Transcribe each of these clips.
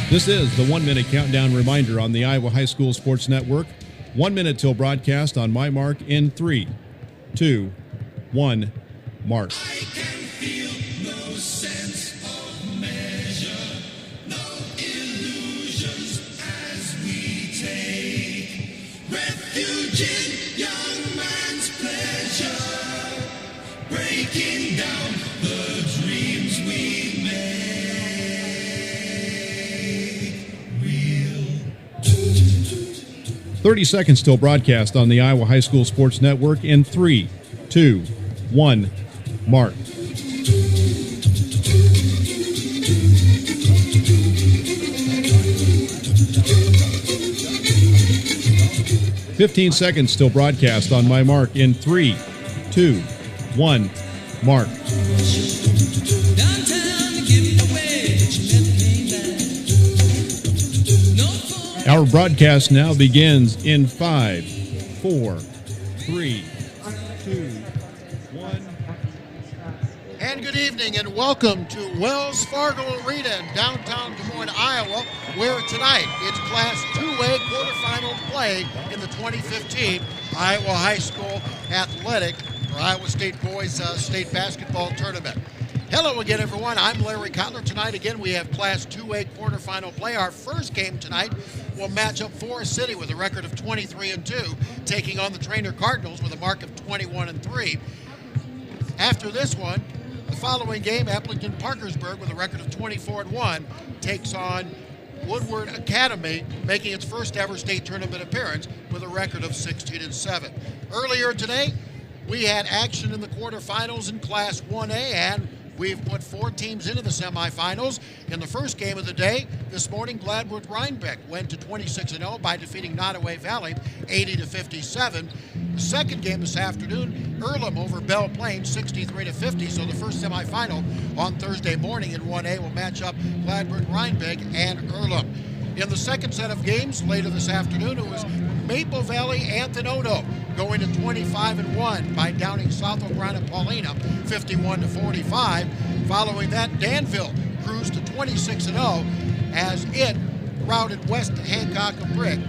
This is the 1 Minute Countdown reminder on the Iowa High School Sports Network. 1 minute till broadcast on my mark in 3, 2, 1, mark. I can feel no sense of measure, no illusions as we take refuge in young man's pleasure, breaking down the dreams we make. 30 seconds till broadcast on the Iowa High School Sports Network in 3, 2, 1, mark. "15 seconds till broadcast on my mark in 3, 2, 1, mark. Our broadcast now begins in 5, 4, 3, 2, 1. And good evening and welcome to Wells Fargo Arena in downtown Des Moines, Iowa, where tonight it's Class 2A quarterfinal play in the 2015 Iowa High School Athletic or Iowa State Boys State Basketball Tournament. Hello again, everyone. I'm Larry Kotler. Tonight, again, we have Class 2A quarterfinal play. Our first game tonight will match up Forest City with a record of 23-2, taking on the Treynor Cardinals with a mark of 21-3. After this one, the following game, Eplington Parkersburg with a record of 24-1, takes on Woodward Academy, making its first ever state tournament appearance with a record of 16-7. Earlier today, we had action in the quarterfinals in Class 1A, and we've put 4 teams into the semifinals. In the first game of the day, this morning, Gladwood-Rhinebeck went to 26-0 by defeating Nottoway Valley 80-57. The second game this afternoon, Earlham over Belle Plaine 63-50. So the first semifinal on Thursday morning in 1A will match up Gladwood-Rhinebeck and Earlham. In the second set of games later this afternoon, it was Maple Valley Anthony going to 25-1 by downing South Ograna-Paulina 51-45. Following that, Danville cruised to 26-0 as it routed West Hancock of Brick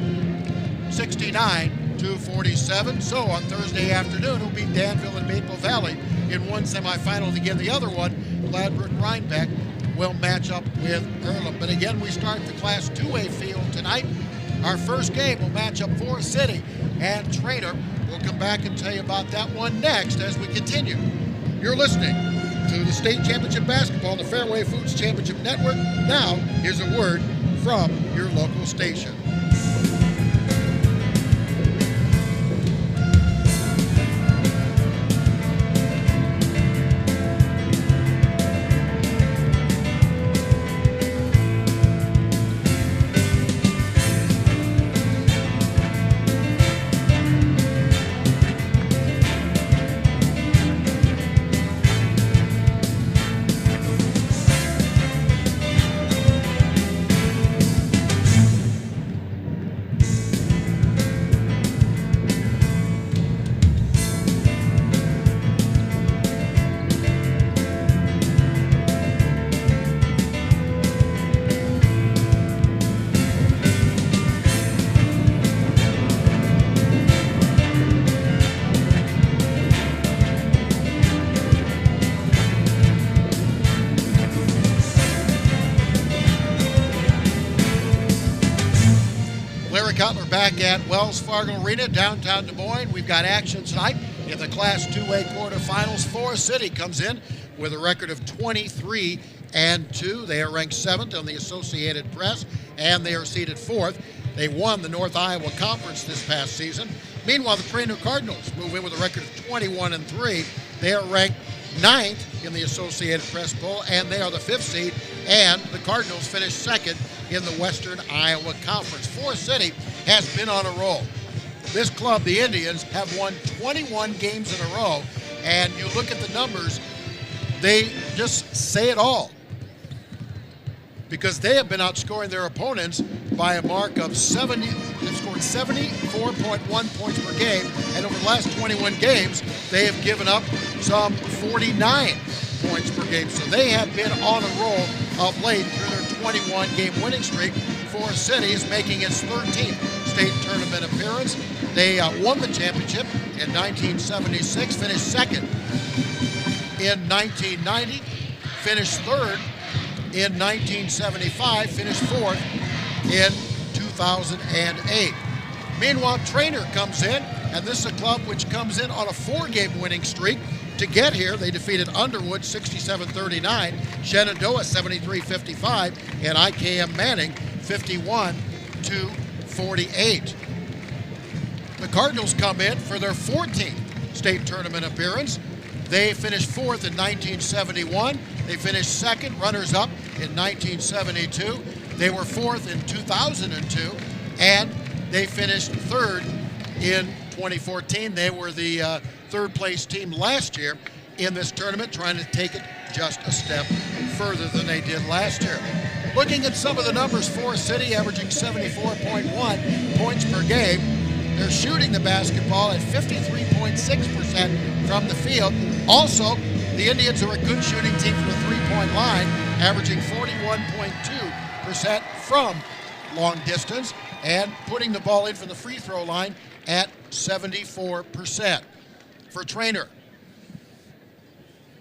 69-47. So on Thursday afternoon, it'll be Danville and Maple Valley in one semifinal. Again, the other one, Gladwood-Rhinebeck, will match up with Earlham. But again, we start the Class 2A field tonight. Our first game will match up Forest City and Treynor. We'll come back and tell you about that one next as we continue. You're listening to the State Championship Basketball on the Fairway Foods Championship Network. Now, here's a word from your local station. Kotler back at Wells Fargo Arena, downtown Des Moines. We've got action tonight in the Class 2A quarterfinals. Forest City comes in with a record of 23-2. They are ranked 7th on the Associated Press, and they are seeded 4th. They won the North Iowa Conference this past season. Meanwhile, the Treynor Cardinals move in with a record of 21-3. They are ranked 9th in the Associated Press poll, and they are the 5th seed, and the Cardinals finished 2nd in the Western Iowa Conference. Forest City has been on a roll. This club, the Indians, have won 21 games in a row, and you look at the numbers, they just say it all, because they have been outscoring their opponents by a mark of 70. They've scored 74.1 points per game, and over the last 21 games, they have given up some 49 points per game. So they have been on a roll of late through their 21-game winning streak. Forest City is making its 13th state tournament appearance. They won the championship in 1976, finished second in 1990, finished third in 1975, finished fourth in 2008. Meanwhile, Treynor comes in, and this is a club which comes in on a 4-game winning streak. To get here, they defeated Underwood 67-39, Shenandoah 73-55, and IKM Manning 51-48. The Cardinals come in for their 14th state tournament appearance. They finished fourth in 1971. They finished second, runners-up in 1972. They were fourth in 2002, and they finished third in 2014. They were the third-place team last year in this tournament, trying to take it just a step further than they did last year. Looking at some of the numbers, Forest City averaging 74.1 points per game. They're shooting the basketball at 53.6% from the field. Also, the Indians are a good shooting team from the three-point line, averaging 41.2% from long distance, and putting the ball in from the free throw line at 74%. For Treynor,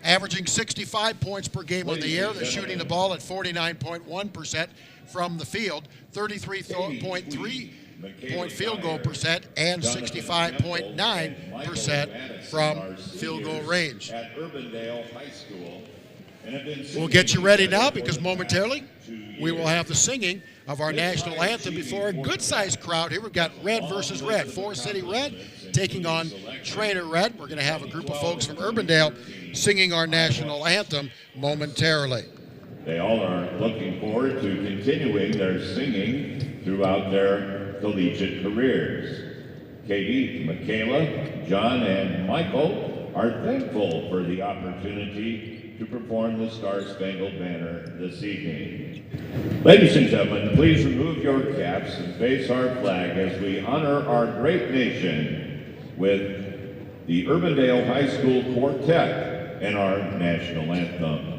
averaging 65 points per game on the year. They're shooting the ball at 49.1% from the field, 33.3-point field goal percent, and 65.9% from field goal range. We'll get you ready now, because momentarily we will have the singing of our national anthem before a good-sized crowd here. We've got Red versus Red. Forest City Red taking on Treynor Red. We're going to have a group of folks from Urbandale singing our national anthem momentarily. They all are looking forward to continuing their singing throughout their collegiate careers. Katie, Michaela, John, and Michael are thankful for the opportunity to perform the Star-Spangled Banner this evening. Ladies and gentlemen, please remove your caps and face our flag as we honor our great nation with the Urbandale High School Quartet and our national anthem.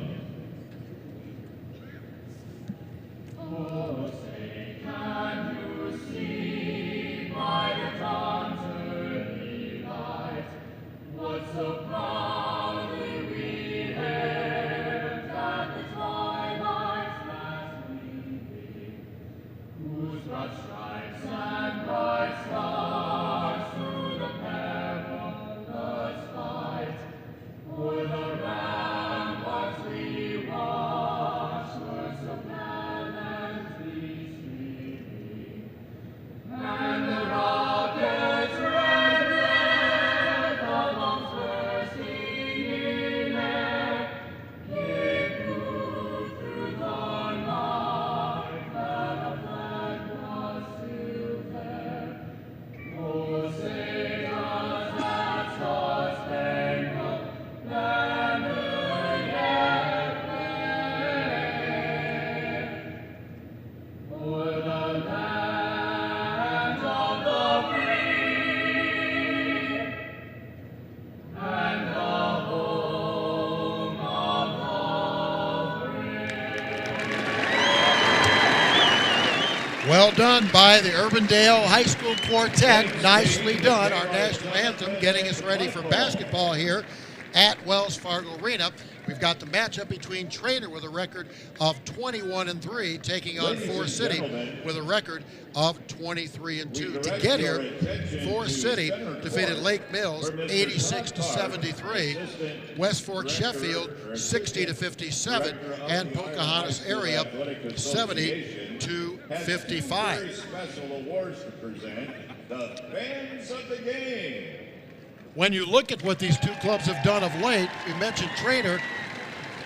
Well done by the Urbandale High School Quartet. Nicely done. Our national anthem getting us ready for basketball here at Wells Fargo Arena. We've got the matchup between Treynor with a record of 21-3, taking on Forest City with a record of 23-2. To get here, Forest City defeated Lake Mills 86-73, West Fork Sheffield 60-57, and Pocahontas area 70-55. Special awards to present the fans of the game. When you look at what these two clubs have done of late, we mentioned Treynor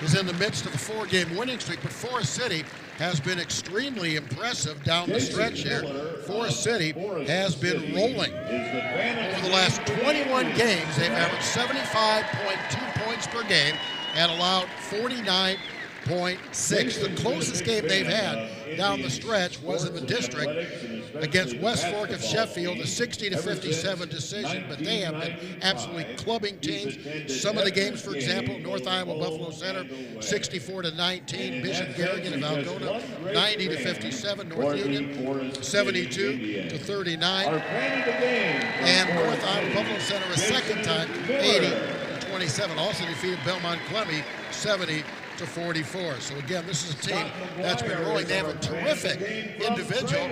is in the midst of a 4-game winning streak, but Forest City has been extremely impressive down the stretch here. Forest City has been rolling. Over the last 21 games, they've averaged 75.2 points per game and allowed 49 The closest game they've had down the stretch was in the district against West Fork of Sheffield, a 60-57 decision, but they have been absolutely clubbing teams. Some of the games, for example, North Iowa Buffalo Center, 64-19, Bishop Garrigan of Algona, 90-57, North Union, 72-39, and North Iowa Buffalo Center a second time, 80-27. Also defeated Belmont Clemmy, 70-44. So again, this is a team that's been rolling. They have a terrific individual,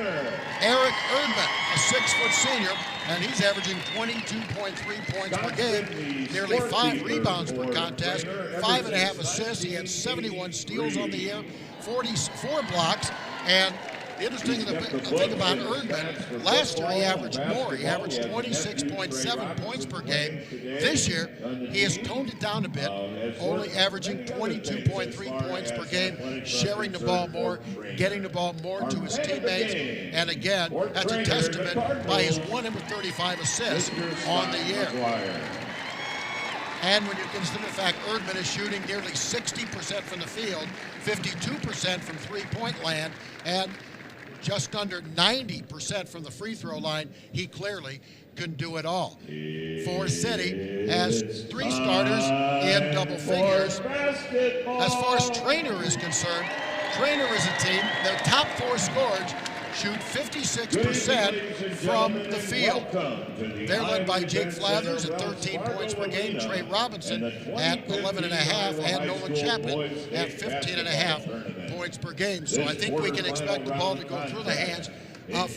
Eric Erdman, a 6-foot senior, and he's averaging 22.3 points per game, nearly 5 rebounds per contest, 5.5 assists. He had 71 steals on the year, 44 blocks, and the interesting thing about Erdman, last year he averaged more. He averaged 26.7 points per game. This year, he has toned it down a bit, only averaging 22.3 points per game, sharing the ball more, getting the ball more to his teammates. And again, that's a testament by his 135 assists on the year. And when you consider the fact Erdman is shooting nearly 60% from the field, 52% from three-point land, and just under 90% from the free throw line, he clearly can do it all. Forest City has 3 starters in double figures. As far as Treynor is concerned, Treynor is a team, their top 4 scorers shoot 56% from the field. They're led by Jake Flathers at 13 points per game, Trey Robinson at 11.5, and Nolan Chapman at 15.5 points per game. So I think we can expect the ball to go through the hands of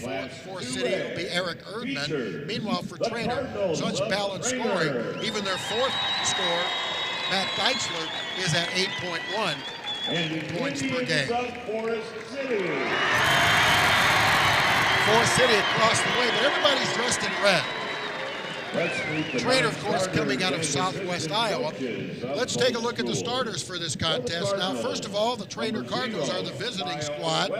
Forest City. It'll be Eric Erdman. Meanwhile, for Treynor, such balanced scoring. Even their 4th scorer, Matt Deichler, is at 8.1 points per game. Forest City across the way, but everybody's dressed in red. Treynor, of course, coming out of southwest Iowa. Let's take a look at the starters for this contest. Now, first of all, the Treynor Cardinals are the visiting squad.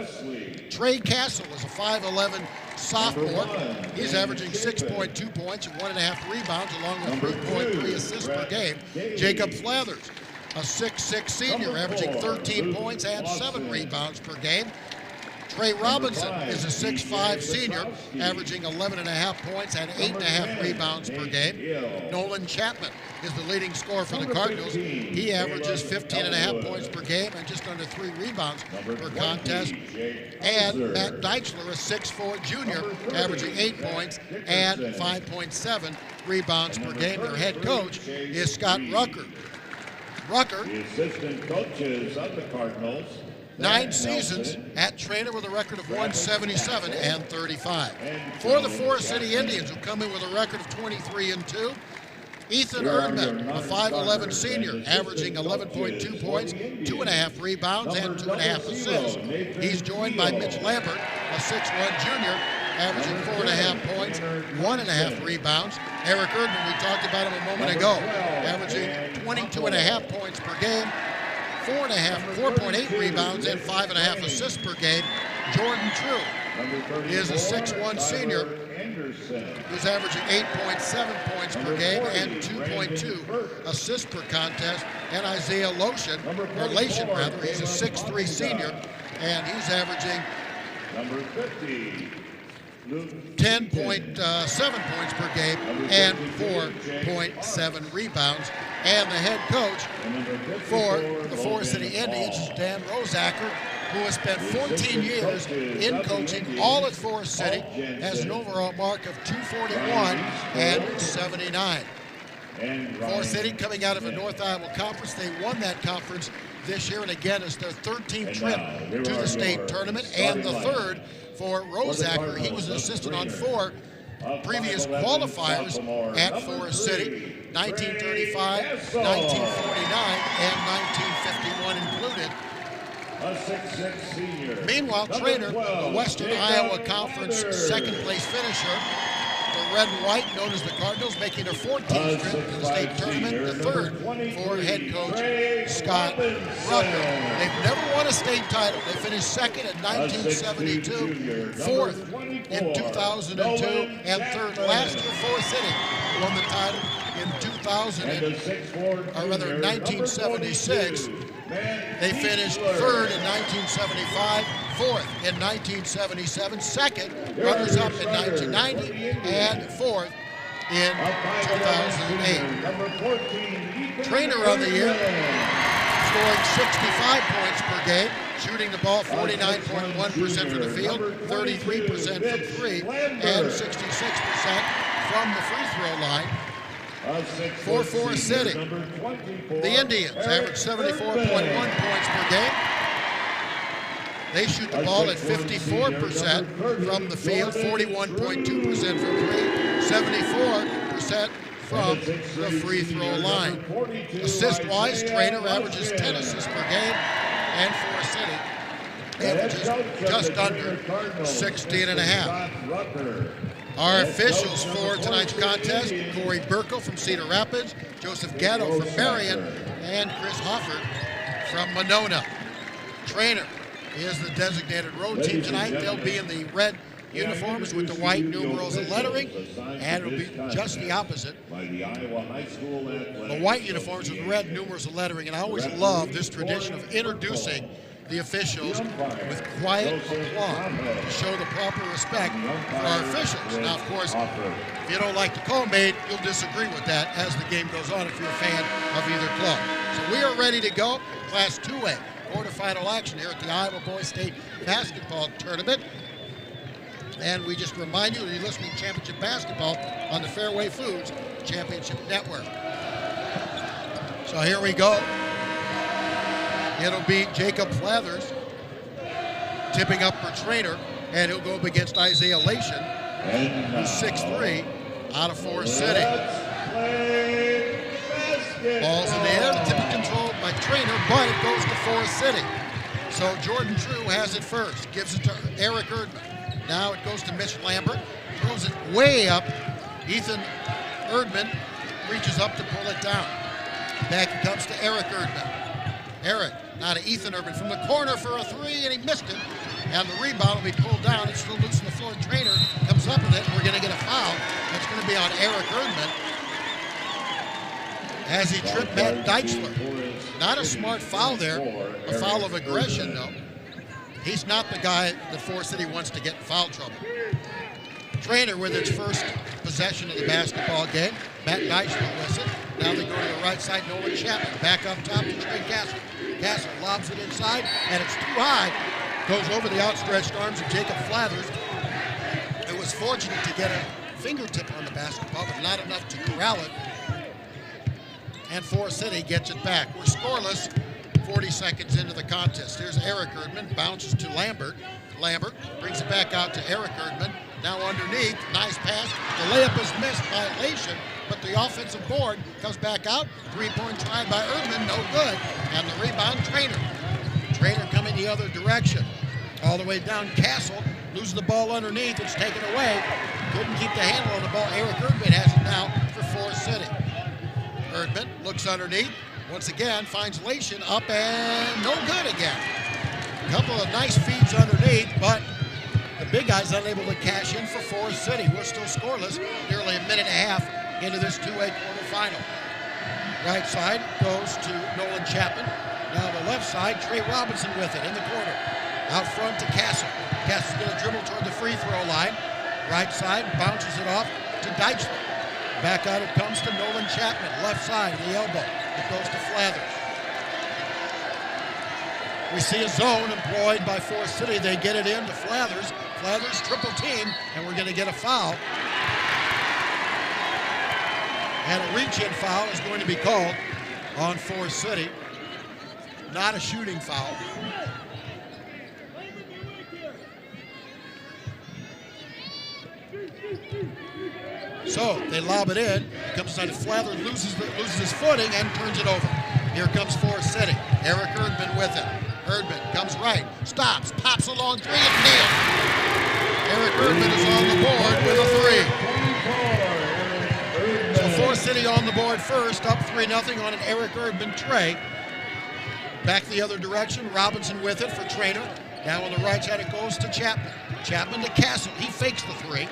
Trey Castle is a 5'11 sophomore. He's averaging 6.2 points and 1.5 rebounds, along with 3.3 assists per game. Jacob Flathers, a 6'6 senior, averaging 13 points and 7 rebounds per game. Trey Robinson is a 6'5 senior, averaging 11.5 points and 8.5 rebounds per game. Nolan Chapman is the leading scorer for the Cardinals. He averages 15.5 points per game and just under 3 rebounds per contest. And Matt Deichler, a 6'4 junior, averaging 8 points and 5.7 rebounds per game. Their head coach is Scott Rucker. The assistant coaches of the Cardinals, 9 seasons at Treynor with a record of 177 and 35. For the Forest City Indians, who come in with a record of 23-2, Ethan Erdman, a 5'11 senior, averaging 11.2 points, 2.5 rebounds, and 2.5 assists. He's joined by Mitch Lambert, a 6'1 junior, averaging 4.5 points, 1.5 rebounds. Eric Erdman, we talked about him a moment ago, averaging 22.5 points per game, 4.8 rebounds, and 5.5 assists per game. Jordan True is a 6'1 senior who's averaging 8.7 points per game and 2.2 assists per contest. And Isaiah Lation, he's a 6'3 senior, and he's averaging 10.7 points per game and 4.7 rebounds. And the head coach for the Forest City Indians is Dan Rosacker, who has spent 14 years in coaching, all at Forest City, has an overall mark of 241 and 79. Forest City coming out of a North Iowa conference. They won that conference this year, and again, it's their 13th trip to the state tournament and the 3rd for Rosacker. He was an assistant on 4 previous qualifiers at Forest City, 1935, 1949, and 1951 included. Meanwhile, Treynor, the Western Iowa Conference second-place finisher, the red and white, known as the Cardinals, making their 14th trip to the state tournament, the 3rd for head coach Scott Rucker. They've never won a state title. They finished 2nd in 1972, 4th in 2002, and 3rd last year. Forest City won the title in 1976. They finished third in 1975, fourth in 1977, second, runners-up in 1990, and fourth in 2008. Treynor on the year, scoring 65 points per game, shooting the ball 49.1% from the field, 33% from three, and 66% from the free throw line. For Forest City, the Indians average 74.1 points per game. They shoot the ball at 54% from the field, 41.2% from three, 74% from the free throw line. Assist-wise, Treynor averages 10 assists per game, and Forest City averages just under 16.5. Our officials for tonight's contest: Corey Burkle from Cedar Rapids, Joseph Gatto from Marion, and Chris Hoffert from Monona. Treynor is the designated road team tonight. They'll be in the red uniforms with the white numerals and lettering, and it'll be just the opposite. The white uniforms with the red numerals and lettering, and I always love this tradition of introducing the officials with quiet applause to show the proper respect for our officials. Now, of course, if you don't like the call made, you'll disagree with that as the game goes on if you're a fan of either club. So we are ready to go. Class 2A quarterfinal action here at the Iowa Boys State Basketball Tournament. And we just remind you that you're listening to Championship Basketball on the Fairway Foods Championship Network. So here we go. It'll be Jacob Flathers tipping up for Treynor, and he'll go up against Isaiah Lation, who's 6'3", out of Forest City. Ball's in the air, the tip is controlled by Treynor, but it goes to Forest City. So Jordan True has it first, gives it to Eric Erdman. Now it goes to Mitch Lambert, throws it way up. Ethan Erdman reaches up to pull it down. Back it comes to Eric Erdman. Eric, now to Ethan Erdman from the corner for a three, and he missed it. And the rebound will be pulled down. It's still loose on the floor. Treynor comes up with it. We're going to get a foul. It's going to be on Eric Erdman as he tripped Matt Deichler. Not a smart foul there. A foul of aggression, though. He's not the guy that Forest City wants to get in foul trouble. Treynor with its first possession of the basketball game. Matt Deichler with it. Now they go to the right side. Nolan Chapman back up top to Trey Castle. Castle lobs it inside, and it's too high. Goes over the outstretched arms of Jacob Flathers. It was fortunate to get a fingertip on the basketball, but not enough to corral it. And Forest City gets it back. We're scoreless 40 seconds into the contest. Here's Eric Erdman, bounces to Lambert. Lambert brings it back out to Eric Erdman. Now underneath, nice pass. The layup is missed by Lation, but the offensive board comes back out. Three-point try by Erdman, no good. And the rebound, Treynor. Treynor coming the other direction. All the way down Castle, loses the ball underneath, it's taken away. Couldn't keep the handle on the ball. Eric Erdman has it now for Forest City. Erdman looks underneath, once again finds Lation up and no good again. A couple of nice feeds underneath, but the big guy's unable to cash in for Forest City. We're still scoreless, nearly a minute and a half into this 2A quarterfinal. Right side goes to Nolan Chapman. Now the left side, Trey Robinson with it in the corner. Out front to Castle. Castle's going to dribble toward the free throw line. Right side, bounces it off to Deichler. Back out it comes to Nolan Chapman. Left side, the elbow. It goes to Flathers. We see a zone employed by Forest City. They get it in to Flathers. Flathers triple team, and we're going to get a foul. And a reach-in foul is going to be called on Forest City. Not a shooting foul. So they lob it in. It comes inside. Flathers loses his footing and turns it over. Here comes Forest City. Eric Erdman with it. Erdman comes right, stops, pops a long three and nails. Eric Erdman is on the board with a three. So Forest City on the board first, up 3-0 on an Eric Erdman tray. Back the other direction, Robinson with it for Treynor. Now on the right side it goes to Chapman. Chapman to Castle. He fakes the three.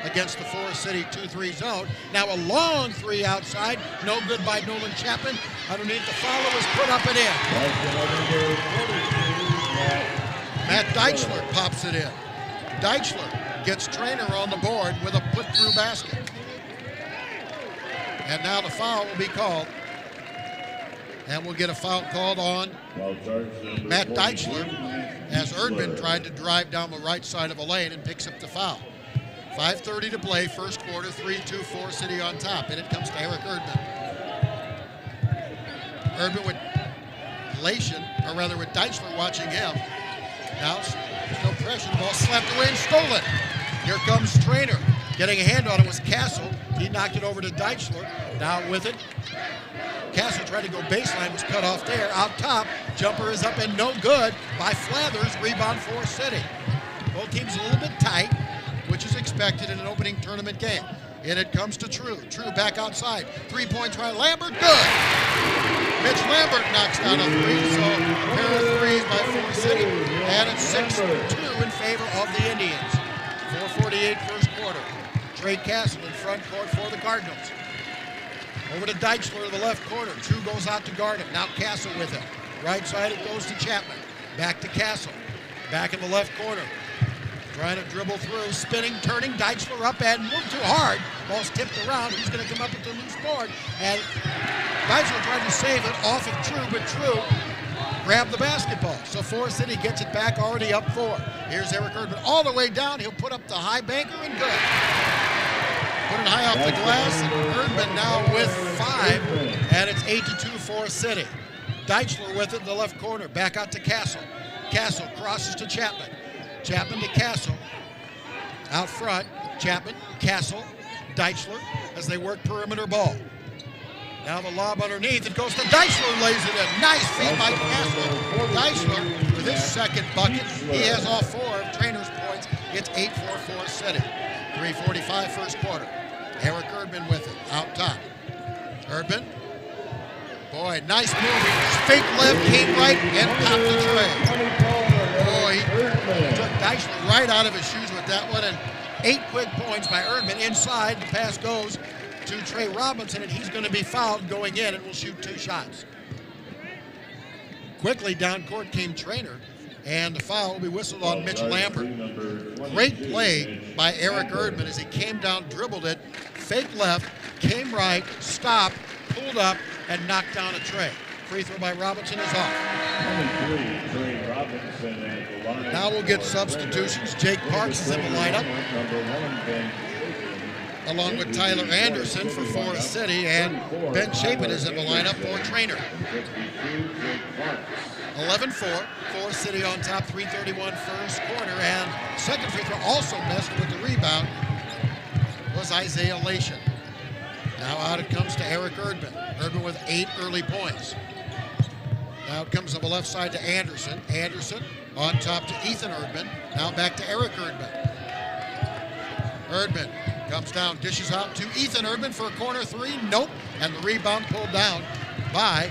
against the Forest City 2-3 zone. Now a long three outside, no good by Nolan Chapman. Underneath, the follow is put up and in. Matt Deichler pops it in. Deichler gets Treynor on the board with a put-through basket. And now the foul will be called. And we'll get a foul called on Matt Deichler as Erdman tried to drive down the right side of the lane and picks up the foul. 5:30 to play, first quarter, 3-2, Forest City on top. And it comes to Eric Erdman. Erdman with Deichler watching him. Now, there's no pressure. The ball slapped away and stolen. Here comes Treynor. Getting a hand on it was Castle. He knocked it over to Deichler. Now with it, Castle tried to go baseline, was cut off there. Out top, jumper is up and no good by Flathers. Rebound Forest City. Both teams a little bit tight, which is expected in an opening tournament game. And it comes to True. True back outside. 3-point try. Lambert, good. Mitch Lambert knocks down a three, so a pair of threes by Forest City. And it's 6-2 in favor of the Indians. 4:48 first quarter. Trey Castle in front court for the Cardinals. Over to Deichler to the left corner. True goes out to guard him. Now Castle with him. Right side it goes to Chapman. Back to Castle. Back in the left corner. Trying to dribble through, spinning, turning, Deichler up and moved too hard. Ball's tipped around. He's going to come up with the loose board. And Deichler tried to save it off of True, but True grabbed the basketball. So Forest City gets it back, already up 4. Here's Eric Erdman all the way down. He'll put up the high banker and good. Put it high off the glass. And Erdman now with 5. And it's 8-2 Forest City. Deichler with it in the left corner. Back out to Castle. Castle crosses to Chapman. Chapman to Castle. Out front, Chapman, Castle, Deichler as they work perimeter ball. Now the lob underneath. It goes to Deichler, lays it in. Nice feed by Castle. Deichler with his second bucket. He has all 4 of Treynor's points. It's 8-4 Forest City. 3:45 first quarter. Eric Erdman with it. Out top. Erdman. Boy, nice move. Fake left, came right, and popped the tray. Boy, he took Deichler right out of his shoes with that one, and 8 quick points by Erdman. Inside, the pass goes to Trey Robinson, and he's going to be fouled going in, and will shoot 2 shots. Quickly down court came Treynor, and the foul will be whistled on Mitch Lambert. Great play by Eric Erdman as he came down, dribbled it, fake left, came right, stopped, pulled up, and knocked down a tray. Free throw by Robinson is off. Now we'll get substitutions. Jake Parks is in the lineup, along with Tyler Anderson for Forest City, and Ben Chapin is in the lineup for Treynor. 11-4, Forest City on top, 3:31 first quarter, and second free throw also missed with the rebound was Isaiah Lation. Now out it comes to Eric Erdman. Erdman with 8 early points. Now it comes on the left side to Anderson. Anderson on top to Ethan Erdman. Now back to Eric Erdman. Erdman comes down, dishes out to Ethan Erdman for a corner 3. Nope. And the rebound pulled down by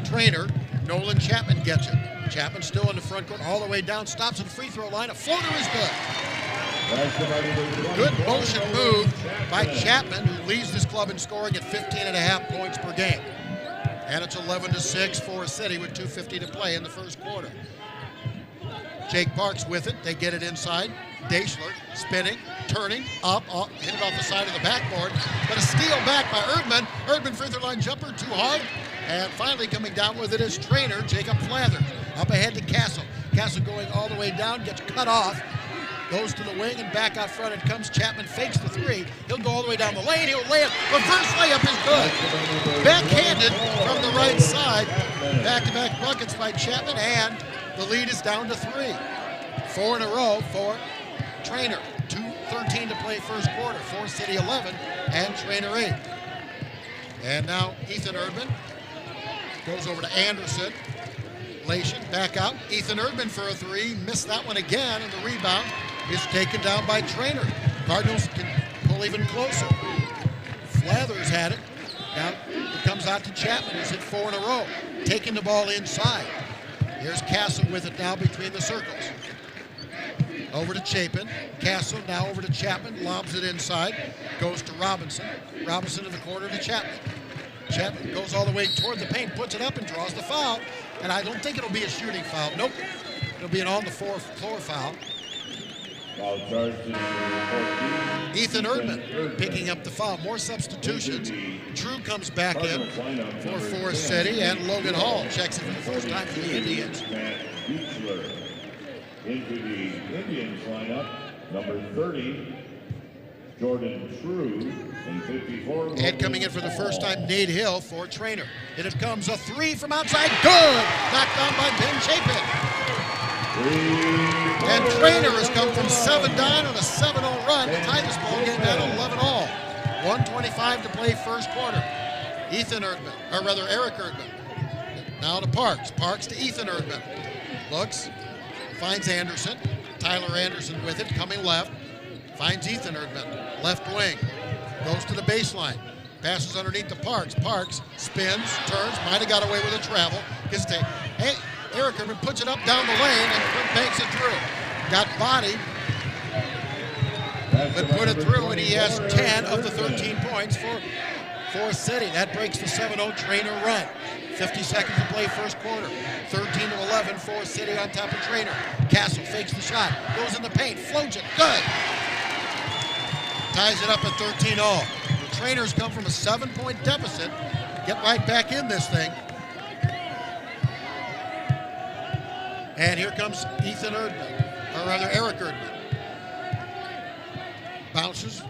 Treynor. Nolan Chapman gets it. Chapman still in the front court, all the way down, stops at the free throw line. A floater is good. Good motion move by Chapman, who leads this club in scoring at 15.5 points per game. And it's 11-6 Forest City with 2:50 to play in the first quarter. Jake Parks with it. They get it inside. Deichler spinning, turning, up, hit it off the side of the backboard. But a steal back by Erdman. Erdman free throw line jumper, too hard. And finally coming down with it is Treynor, Jacob Flathers. Up ahead to Castle. Castle going all the way down, gets cut off. Goes to the wing and back out front. It comes Chapman, fakes the 3. He'll go all the way down the lane. He'll lay it. Reverse layup is good. Backhanded from the right side. Back-to-back buckets by Chapman, and the lead is down to 3. 4 in a row for Treynor. 2:13 to play first quarter. Forest City 11 and Treynor 8. And now Ethan Erdman goes over to Anderson. Lation back out. Ethan Erdman for a 3. Missed that one again, and the rebound is taken down by Treynor. Cardinals can pull even closer. Flathers had it. Now it comes out to Chapman, who's hit 4 in a row. Taking the ball inside. Here's Castle with it now between the circles. Over to Chapin. Castle now over to Chapman. Lobs it inside. Goes to Robinson. Robinson to the corner to Chapman. Chapman goes all the way toward the paint, puts it up and draws the foul. And I don't think it'll be a shooting foul. Nope. It'll be an on-the-floor foul. Foul charge to number 14. Ethan Erdman picking up the foul. More substitutions. Drew comes back in for Forest City, and Logan Hall checks in for the first time for the Indians. Into the Indians lineup, number 30, Jordan True, and 54. And coming in for the first time, Nate Hill for Treynor. And it comes a three from outside. Good! Knocked down by Ben Chapin. And Treynor has come from 7 down on a 7-0 run to tie this ball game at 11-all. 1:25 to play first quarter. Ethan Erdman, or rather Eric Erdman. Now to Parks. Parks to Ethan Erdman. Looks, finds Anderson. Tyler Anderson with it, coming left. Finds Ethan Erdman, left wing. Goes to the baseline. Passes underneath to Parks. Parks spins, turns, might have got away with a travel. Gets to, hey, Eric Erdman puts it up down the lane and banks it through. Got bodied, but put it through, and he has 10 of the 13 points for Forest City. That breaks the 7-0 Treynor run. 50 seconds to play first quarter. 13-11, Forest City on top of Treynor. Castle fakes the shot, goes in the paint, floats it, good. Ties it up at 13-all. The Treynor's come from a 7-point deficit. Get right back in this thing. And here comes Ethan Erdman, or rather Eric Erdman. Bounces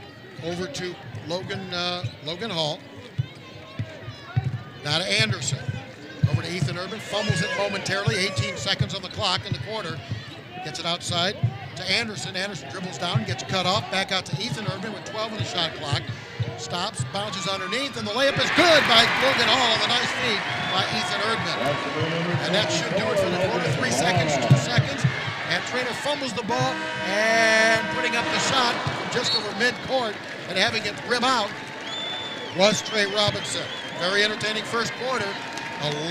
over to Logan Hall. Now to Anderson. Over to Ethan Erdman. Fumbles it momentarily. 18 seconds on the clock in the quarter. Gets it outside to Anderson. Anderson dribbles down, gets cut off. Back out to Ethan Erdman with 12 on the shot clock. Stops, bounces underneath, and the layup is good by Logan Hall. The nice feed by Ethan Erdman. And that should do it for the quarter. 3 seconds, 2 seconds. And Treynor fumbles the ball, and putting up the shot from just over mid-court and having it rim out was Trey Robinson. Very entertaining first quarter.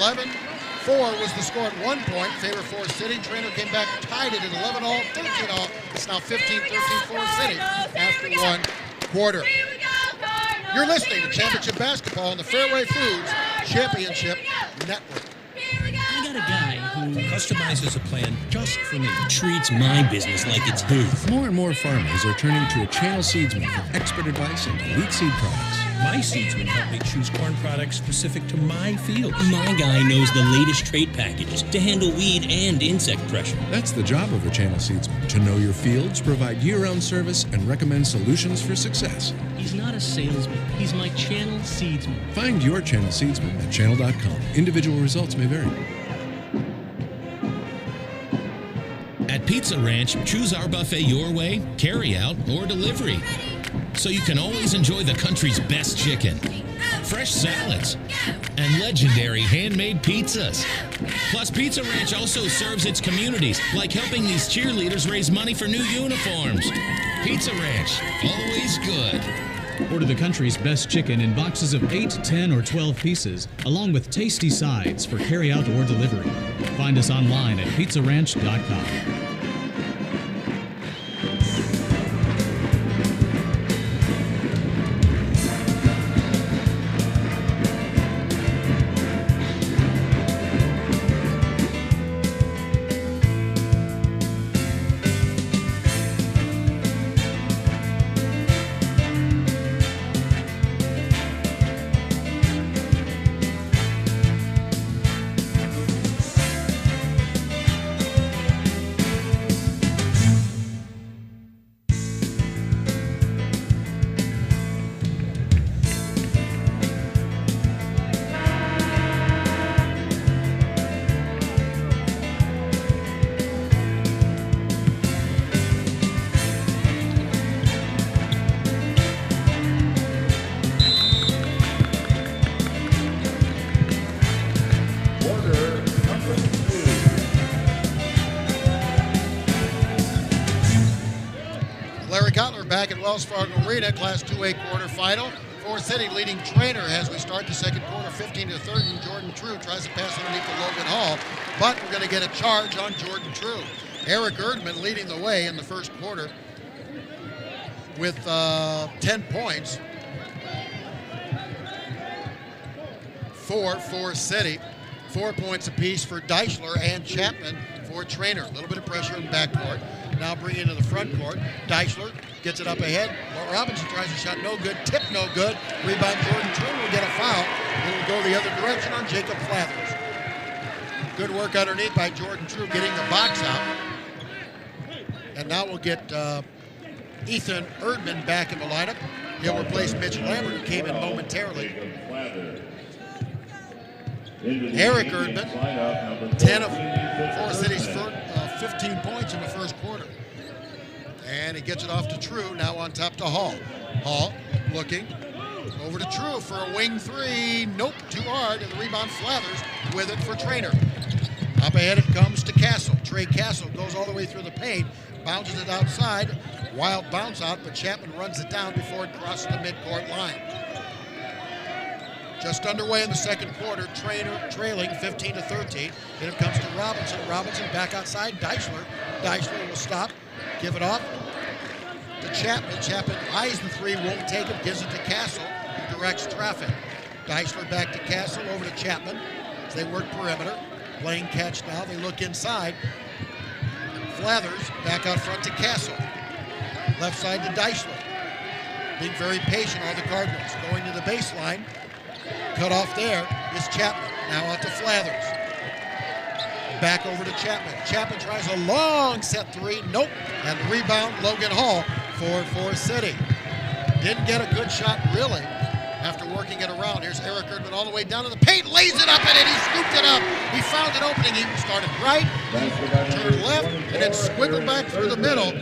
11-4 was the score at 1 point. Favor Forest City. Treynor came back, tied it at 11-all, 13-all. It's now 15-13 Forest City after 1 quarter. You're listening to Championship Basketball on the Fairway Foods Championship Network. I got a guy who customizes a plan just for me. Treats my business like it's his. More and more farmers are turning to a channel seedsman for expert advice and elite seed products. My seedsman helped me choose corn products specific to my field. My guy knows the latest trait packages to handle weed and insect pressure. That's the job of a channel seedsman, to know your fields, provide year-round service, and recommend solutions for success. He's not a salesman. He's my channel seedsman. Find your channel seedsman at channel.com. Individual results may vary. At Pizza Ranch, choose our buffet your way, carry out, or delivery. So you can always enjoy the country's best chicken, fresh salads, and legendary handmade pizzas. Plus, Pizza Ranch also serves its communities, like helping these cheerleaders raise money for new uniforms. Pizza Ranch, always good. Order the country's best chicken in boxes of 8, 10, or 12 pieces, along with tasty sides for carry-out or delivery. Find us online at pizzaranch.com. Back at Wells Fargo Arena, Class 2A quarterfinal. Forest City leading Treynor as we start the second quarter, 15-13. Jordan True tries to pass underneath to Logan Hall, but we're going to get a charge on Jordan True. Eric Erdman leading the way in the first quarter with 10 points. 4 City. 4 points apiece for Deichler and Chapman for Treynor. A little bit of pressure in the backcourt. Now bring it into the front court. Deichler gets it up ahead. Robinson tries a shot, no good. Tip, no good. Rebound, Jordan Treynor will get a foul. It'll go the other direction on Jacob Flathers. Good work underneath by Jordan True getting the box out. And now we'll get Ethan Erdman back in the lineup. He'll replace Mitch Lambert, who came in momentarily. Eric Erdman, 10 of Forest City's 15 points in the first quarter. And he gets it off to True, now on top to Hall. Hall looking over to True for a wing three. Nope, too hard, and the rebound Flathers with it for Treynor. Up ahead it comes to Castle. Trey Castle goes all the way through the paint, bounces it outside. Wild bounce out, but Chapman runs it down before it crosses the midcourt line. Just underway in the second quarter, Treynor trailing 15-13. Then it comes to Robinson. Robinson back outside, Deichler. Deichler will stop, give it off to Chapman. Chapman eyes the three, won't take it, gives it to Castle, who directs traffic. Deichler back to Castle, over to Chapman as they work perimeter. Playing catch now, they look inside. Flathers back out front to Castle. Left side to Deichler. Being very patient are the Cardinals. Going to the baseline. Cut off there is Chapman. Now out to Flathers. Back over to Chapman. Chapman tries a long set three. Nope. And the rebound, Logan Hall for Forest City. Didn't get a good shot, really, after working it around. Here's Eric Erdman all the way down to the paint. Lays it up in it. He scooped it up. He found an opening. He started right, turned left, and then squiggled back through the middle.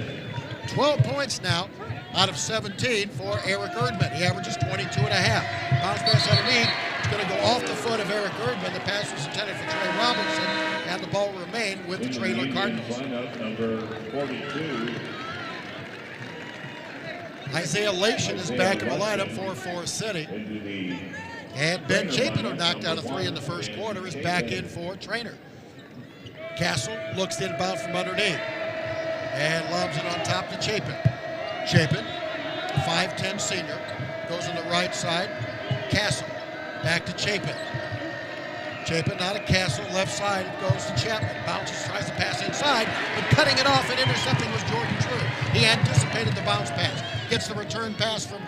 12 points now out of 17 for Eric Erdman. He averages 22 and a half. Bounce pass underneath. It's going to go off the foot of Eric Erdman. The pass was intended for Trey Robinson, and the ball remained with the Treynor Cardinals. Lineup number 42. Isaiah Lation is back in the lineup for Forest City. And Ben Chapin, who knocked out a three in the first quarter, is back in for Treynor. Castle looks inbound from underneath and lobs it on top to Chapin. Chapin, a 5'10 senior, goes on the right side. Castle, back to Chapin. Chapin out of Castle, left side, it goes to Chapman. Bounces, tries to pass inside, but cutting it off and intercepting was Jordan True. He anticipated the bounce pass. Gets the return pass from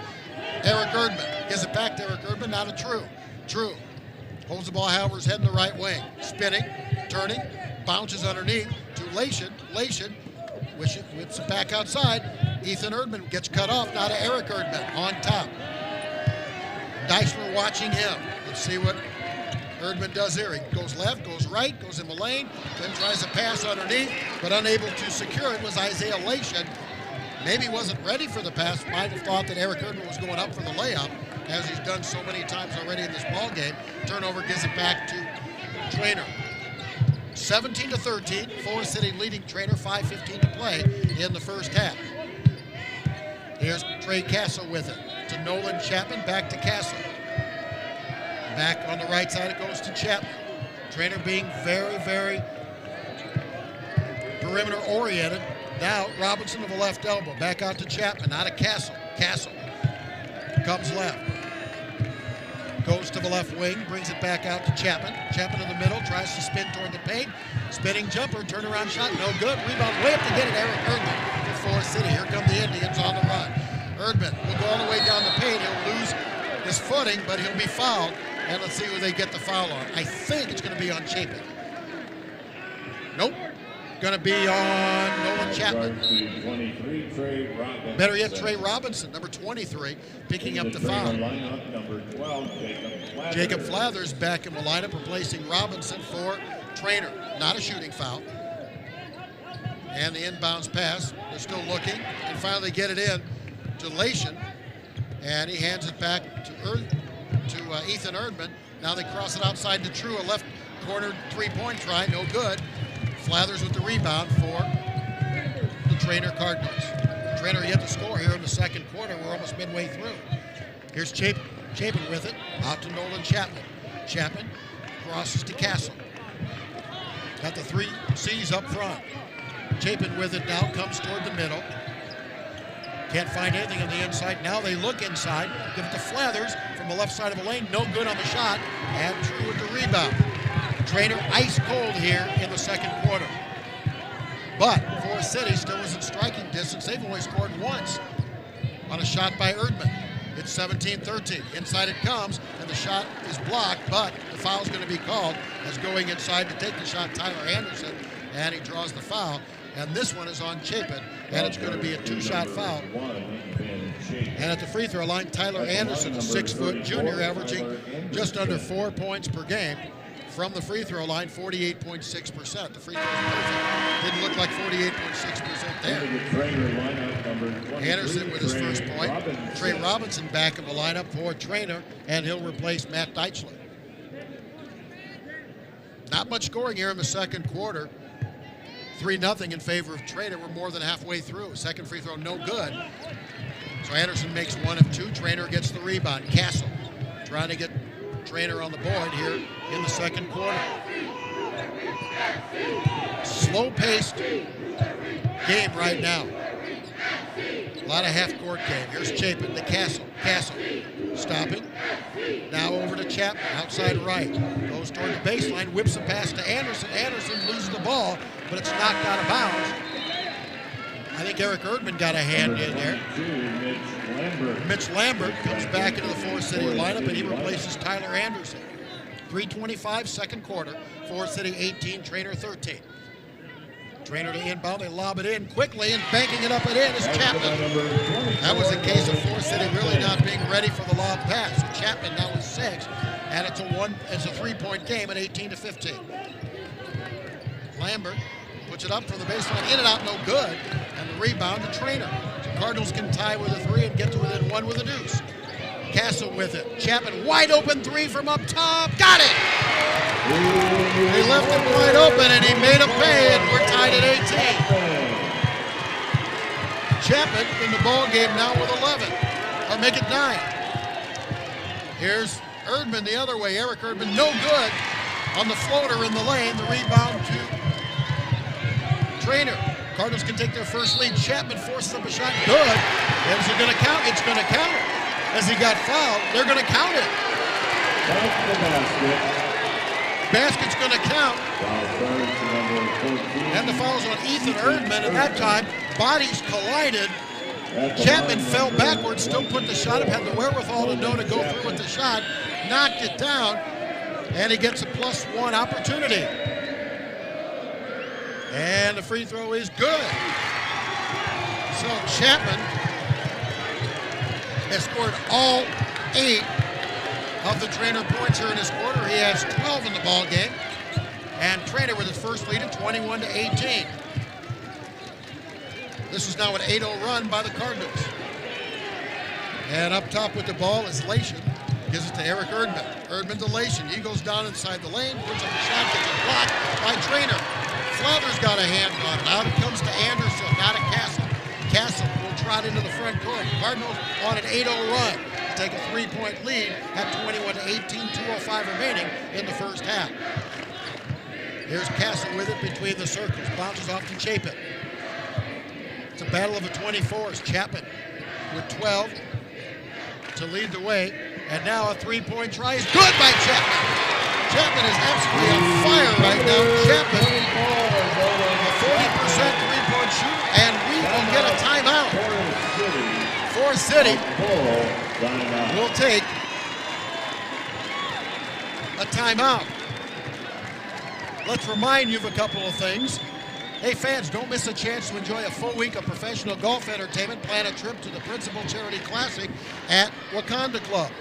Eric Erdman. Gives it back to Eric Erdman, now to True. True holds the ball, however, his head in the right wing. Spinning, turning, bounces underneath to Lation. Lation whips it back outside. Ethan Erdman gets cut off, now to Eric Erdman on top. Deichler watching him. Let's see what Erdman does here. He goes left, goes right, goes in the lane, then tries to pass underneath, but unable to secure it was Isaiah Lation. Maybe wasn't ready for the pass. Might have thought that Eric Erdman was going up for the layup, as he's done so many times already in this ball game. Turnover gives it back to Treynor. 17-13, Forest City leading Treynor, 5:15 to play in the first half. Here's Trey Castle with it to Nolan Chapman, back to Castle. Back on the right side, it goes to Chapman. Treynor being very, very perimeter oriented. Now Robinson to the left elbow, back out to Chapman, out of Castle. Castle comes left. Goes to the left wing, brings it back out to Chapman. Chapman in the middle, tries to spin toward the paint. Spinning jumper, turnaround shot, no good. Rebound way up to get it, Eric Erdman for Forest City. Here come the Indians on the run. Erdman will go all the way down the paint. He'll lose his footing, but he'll be fouled. And let's see who they get the foul on. I think it's going to be on Chapin. Nope. Going to be on Nolan Chapman. Better yet, Trey Robinson, number 23, picking up the foul. Number 12, Jacob Flathers back in the lineup, replacing Robinson for Treynor. Not a shooting foul. And the inbounds pass. They're still looking. And finally get it in to Lation. And he hands it back to Ethan Erdman. Now they cross it outside to True. A left corner three-point try. No good. Flathers with the rebound for the Treynor Cardinals. Treynor yet to score here in the second quarter. We're almost midway through. Here's Chapin with it. Out to Nolan Chapman. Chapman crosses to Castle. Got the three C's up front. Chapin with it now, comes toward the middle. Can't find anything on the inside. Now they look inside. Give it to Flathers from the left side of the lane. No good on the shot. And True with the rebound. Treynor ice cold here in the second quarter. But Forest City still is in striking distance. They've only scored once on a shot by Erdman. It's 17-13. Inside it comes, and the shot is blocked, but the foul's going to be called as going inside to take the shot, Tyler Anderson, and he draws the foul. And this one is on Chapin, and it's going to be a two-shot foul. And at the free throw line, Tyler Anderson, a 6-foot junior, averaging just under 4 points per game. From the free throw line, 48.6%. The free throw is perfect. Didn't look like 48.6% there. Anderson with his first point. Trey Robinson back in the lineup for Treynor, and he'll replace Matt Deichler. Not much scoring here in the second quarter. 3-0 in favor of Treynor. We're more than halfway through. Second free throw, no good. So Anderson makes 1 of 2. Treynor gets the rebound. Castle trying to get Treynor on the board here in the second quarter. Slow-paced game right now. A lot of half-court game. Here's Chapin to Castle. Castle stopping. Now over to Chapman, outside right. Goes toward the baseline, whips a pass to Anderson. Anderson loses the ball, but it's knocked out of bounds. I think Eric Erdman got a hand in there. Mitch Lambert comes back into the Forest City lineup, and he replaces Tyler Anderson. 3:25, second quarter. Forest City 18, Treynor 13. Treynor to inbound, they lob it in quickly, and banking it up and in is Chapman. That was a case of Forest City really not being ready for the lob pass. So Chapman now is 6, and it's a 3-point game at 18-15. Lambert puts it up from the baseline, in and out, no good, and the rebound to Treynor. So Cardinals can tie with a 3 and get to within 1 with a deuce. Castle with it. Chapman, wide open 3 from up top. Got it! He left it wide open, and he made a pay, and we're tied at 18. Chapman in the ball game now with 11. I'll make it 9. Here's Erdman the other way. Eric Erdman, no good on the floater in the lane. The rebound to Treynor. Cardinals can take their first lead. Chapman forces up a shot. Good. Is it going to count? It's going to count. As he got fouled, they're going to count it. Basket's going to count. And the foul's on Ethan Erdman. At that time, bodies collided. Chapman fell backwards, still put the shot up, had the wherewithal to know to go through with the shot, knocked it down, and he gets a +1 opportunity. And the free throw is good. So Chapman has scored all 8 of the Treynor points here in this quarter. He has 12 in the ball game. And Treynor with his first lead at 21-18. This is now an 8-0 run by the Cardinals. And up top with the ball is Lation. Gives it to Eric Erdman. Erdman to Lation. He goes down inside the lane, puts up a shot, gets it blocked by Treynor. Flathers got a hand on it. Out it comes to Anderson, not to Castle. Castle will trot into the front court. Cardinals on an 8-0 run to take a 3-point lead at 21-18, 2:05 remaining in the first half. Here's Castle with it between the circles. Bounces off to Chapin. It's a battle of the 24s. Chapman with 12 to lead the way. And now a 3-point try is good by Chapman. Chapman is absolutely on fire right now. Chapman, a 40% 3-point shooter, and we will get a timeout. Forest City will take a timeout. Let's remind you of a couple of things. Hey fans, don't miss a chance to enjoy a full week of professional golf entertainment. Plan a trip to the Principal Charity Classic at Wakanda Club.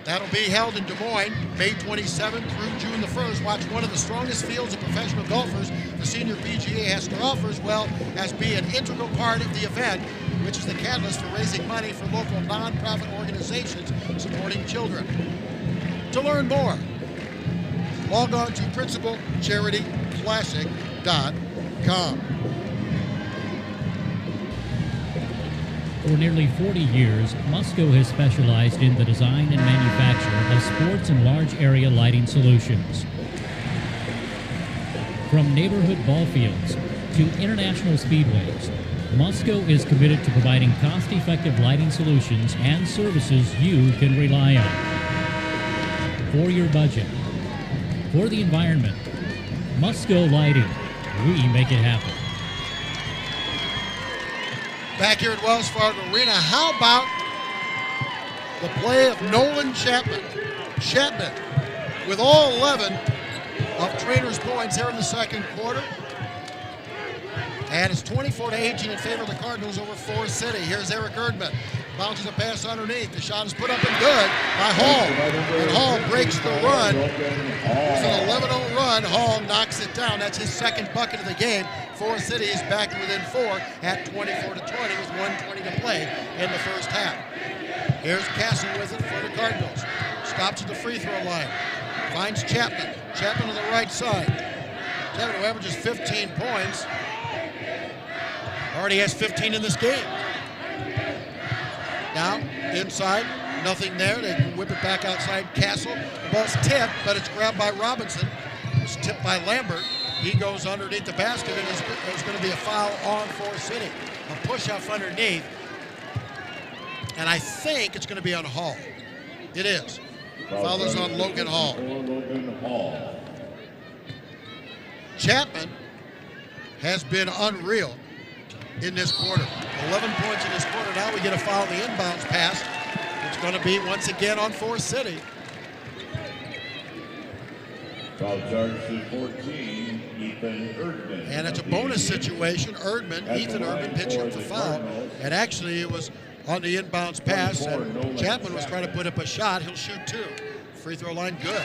That'll be held in Des Moines, May 27th through June the 1st. Watch one of the strongest fields of professional golfers the Senior PGA has to offer, as well as be an integral part of the event, which is the catalyst for raising money for local nonprofit organizations supporting children. To learn more, log on to principalcharityclassic.com. For nearly 40 years, Musco has specialized in the design and manufacture of sports and large area lighting solutions. From neighborhood ball fields to international speedways, Musco is committed to providing cost-effective lighting solutions and services you can rely on. For your budget, for the environment, Musco Lighting, we make it happen. Back here at Wells Fargo Arena, how about the play of Nolan Chapman? Chapman with all 11 of Treynor's points here in the second quarter. And it's 24-18 in favor of the Cardinals over Forest City. Here's Eric Erdman. Bounces a pass underneath. The shot is put up and good by Hall. And Hall breaks the run. It's an 11-0 run. Hall knocks it down. That's his second bucket of the game. Forest City is back within 4 at 24-20 with 1:20 to play in the first half. Here's Castle with it for the Cardinals. Stops at the free throw line. Finds Chapman. Chapman on the right side. Chapman, who averages 15 points, already has 15 in this game. Now, inside, nothing there. They whip it back outside Castle. The ball's tipped, but it's grabbed by Robinson. It's tipped by Lambert. He goes underneath the basket, and there's going to be a foul on Forest City. A push-off underneath. And I think it's going to be on Hall. It is. Foul is on Logan Hall. Chapman has been unreal in this quarter. 11 points in this quarter. Now we get a foul on the inbounds pass. It's going to be once again on Forest City. Foul charge to 14, Ethan Erdman. And it's a bonus situation. Ethan Erdman pitching up the foul. And actually it was on the inbounds pass. And Chapman was trying to put up a shot. He'll shoot 2. Free throw line good.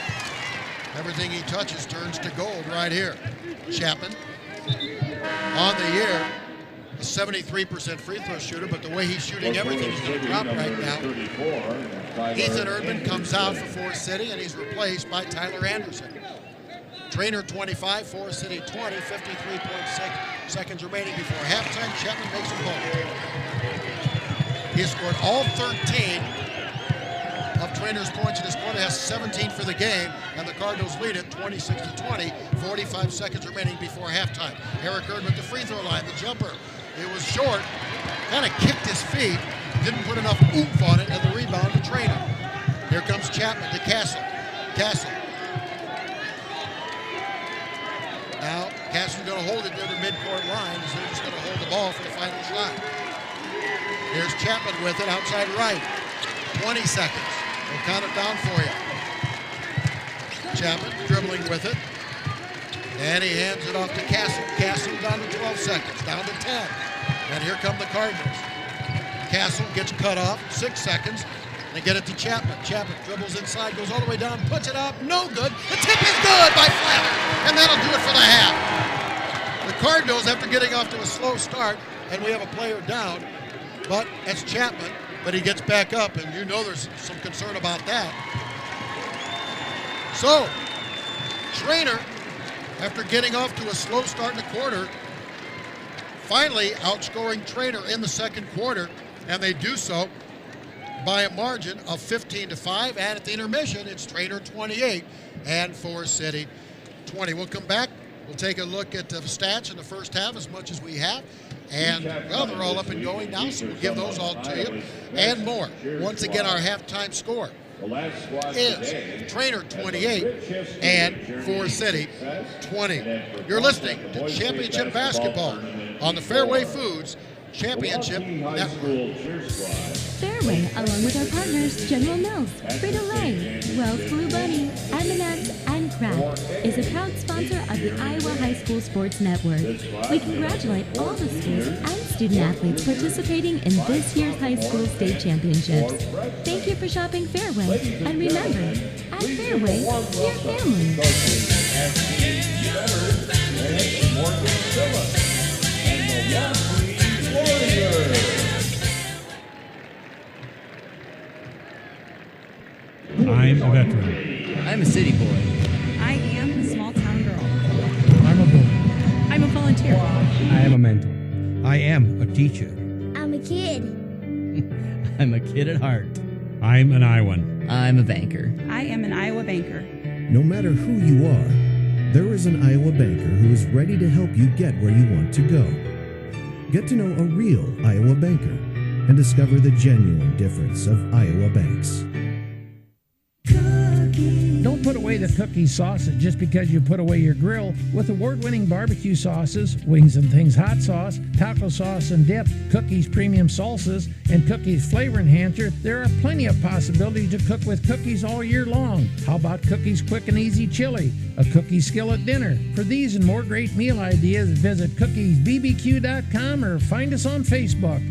Everything he touches turns to gold right here. Chapman on the year. A 73% free throw shooter, but the way he's shooting everything is going to drop right now. Ethan Erdman comes out for Forest City, and he's replaced by Tyler Anderson. Treynor 25, Forest City 20, 53.6 seconds remaining before halftime. Chapman makes a ball. He has scored all 13 of Treynor's points in this quarter, has 17 for the game, and the Cardinals lead it 26-20, 45 seconds remaining before halftime. Eric Erdman at the free throw line, the jumper. It was short, kind of kicked his feet, didn't put enough oomph on it, and the rebound to Treynor. Here comes Chapman to Castle. Castle. Now, Castle's going to hold it near the midcourt line, as they're just going to hold the ball for the final shot. Here's Chapman with it, outside right. 20 seconds. We'll count it down for you. Chapman dribbling with it. And he hands it off to Castle. Castle down to 12 seconds, down to 10. And here come the Cardinals. Castle gets cut off, 6 seconds. They get it to Chapman. Chapman dribbles inside, goes all the way down, puts it up, no good. The tip is good by Flatter, and that'll do it for the half. The Cardinals, after getting off to a slow start, and we have a player down, but it's Chapman, but he gets back up, and you know there's some concern about that. So, Treynor, after getting off to a slow start in the quarter, finally outscoring Treynor in the second quarter, and they do so by a margin of 15-5, and at the intermission, it's Treynor 28 and Forest City 20. We'll come back. We'll take a look at the stats in the first half as much as we have. And, well, they're all up and going now, so we'll give those all to you and more. Once again, our halftime score is Treynor 28 and Forest City 20. You're listening to Championship Basketball on the Fairway Foods Championship Network. Fairway, along with our partners General Mills, Frito-Lay, Wells Blue Bunny, M&M's, and Kraft, is a proud sponsor of the Iowa High School Sports Network. We congratulate all the schools and student athletes participating in this year's high school state championships. Thank you for shopping Fairway, and remember, at Fairway, you're family. I'm a veteran. I'm a city boy. I am a small town girl. I'm a builder. I'm a volunteer. I am a mentor. I am a teacher. I'm a kid. I'm a kid at heart. I'm an Iowan. I'm a banker. I am an Iowa banker. No matter who you are, There is an Iowa banker who is ready to help you get where you want to go. Get to know a real Iowa banker and discover the genuine difference of Iowa banks. Don't put away the cookie sausage just because you put away your grill. With award-winning barbecue sauces, Wings and Things hot sauce, taco sauce and dip, Cookies premium salsas, and Cookies flavor enhancer, there are plenty of possibilities to cook with Cookies all year long. How about Cookies quick and easy chili, a cookie skillet dinner? For these and more great meal ideas, visit cookiesbbq.com or find us on Facebook.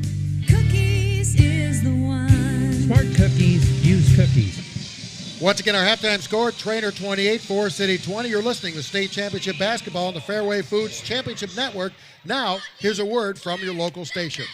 Cookies is the one. Smart cookies, use Cookies. Once again, our halftime score, Treynor 28, Forest City 20. You're listening to State Championship Basketball on the Fairway Foods Championship Network. Now, here's a word from your local station.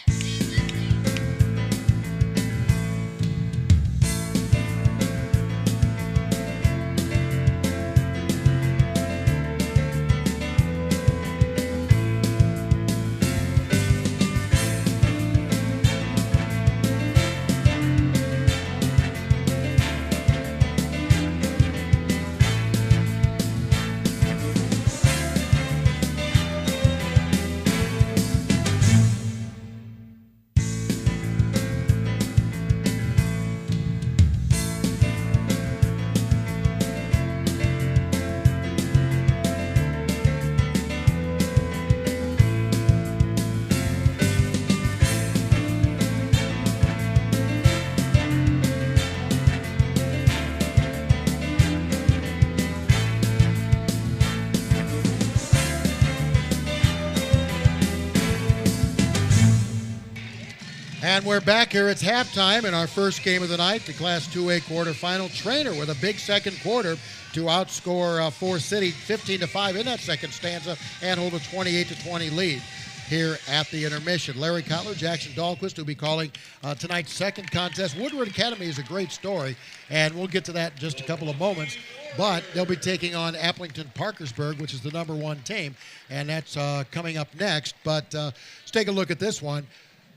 And we're back here. It's halftime in our first game of the night, the Class 2A quarterfinal. Treynor with a big second quarter to outscore Forest City 15-5 in that second stanza and hold a 28-20 lead here at the intermission. Larry Kotler, Jackson Dahlquist will be calling tonight's second contest. Woodward Academy is a great story, and we'll get to that in just a couple of moments. But they'll be taking on Applington Parkersburg, which is the #1 team, and that's coming up next. But let's take a look at this one.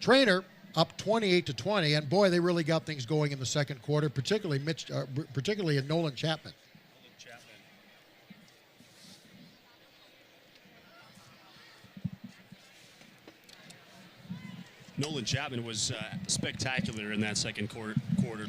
Treynor up 28-20, and boy, they really got things going in the second quarter, particularly in Nolan Chapman. Nolan Chapman was spectacular in that second quarter,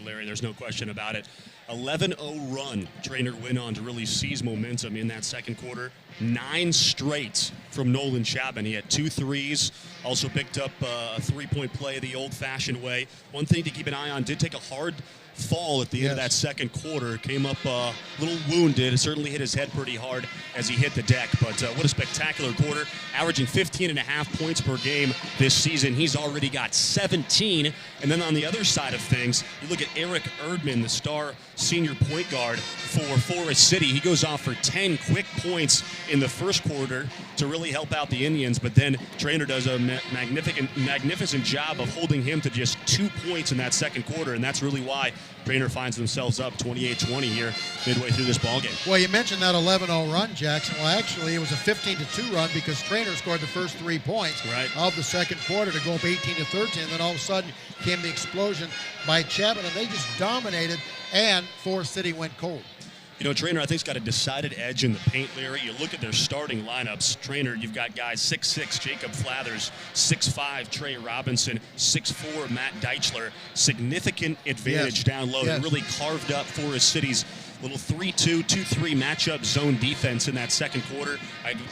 Larry. There's no question about it. 11-0 run. Treynor went on to really seize momentum in that second quarter. 9 straight from Nolan Chapman. He had 2 threes. Also picked up a three-point play the old-fashioned way. One thing to keep an eye on, did take a hard fall at the end of that second quarter. Came up a little wounded. It certainly hit his head pretty hard as he hit the deck. But what a spectacular quarter. Averaging 15.5 points per game this season. He's already got 17. And then on the other side of things, you look at Eric Erdman, the star senior point guard for Forest City. He goes off for 10 quick points in the first quarter to really help out the Indians. But then Treynor does a magnificent job of holding him to just 2 points in that second quarter. And that's really why Treynor finds themselves up 28-20 here midway through this ballgame. Well, you mentioned that 11-0 run, Jackson. Well, actually, it was a 15-2 run because Treynor scored the first 3 points of the second quarter to go up 18-13. And then all of a sudden came the explosion by Chapman, and they just dominated, and Forest City went cold. You know, Treynor, I think, has got a decided edge in the paint, Larry. You look at their starting lineups. Treynor, you've got guys 6'6", Jacob Flathers, 6'5", Trey Robinson, 6'4", Matt Deichler. Significant advantage down low. They really carved up Forest City's little 3-2, 2-3 matchup zone defense in that second quarter.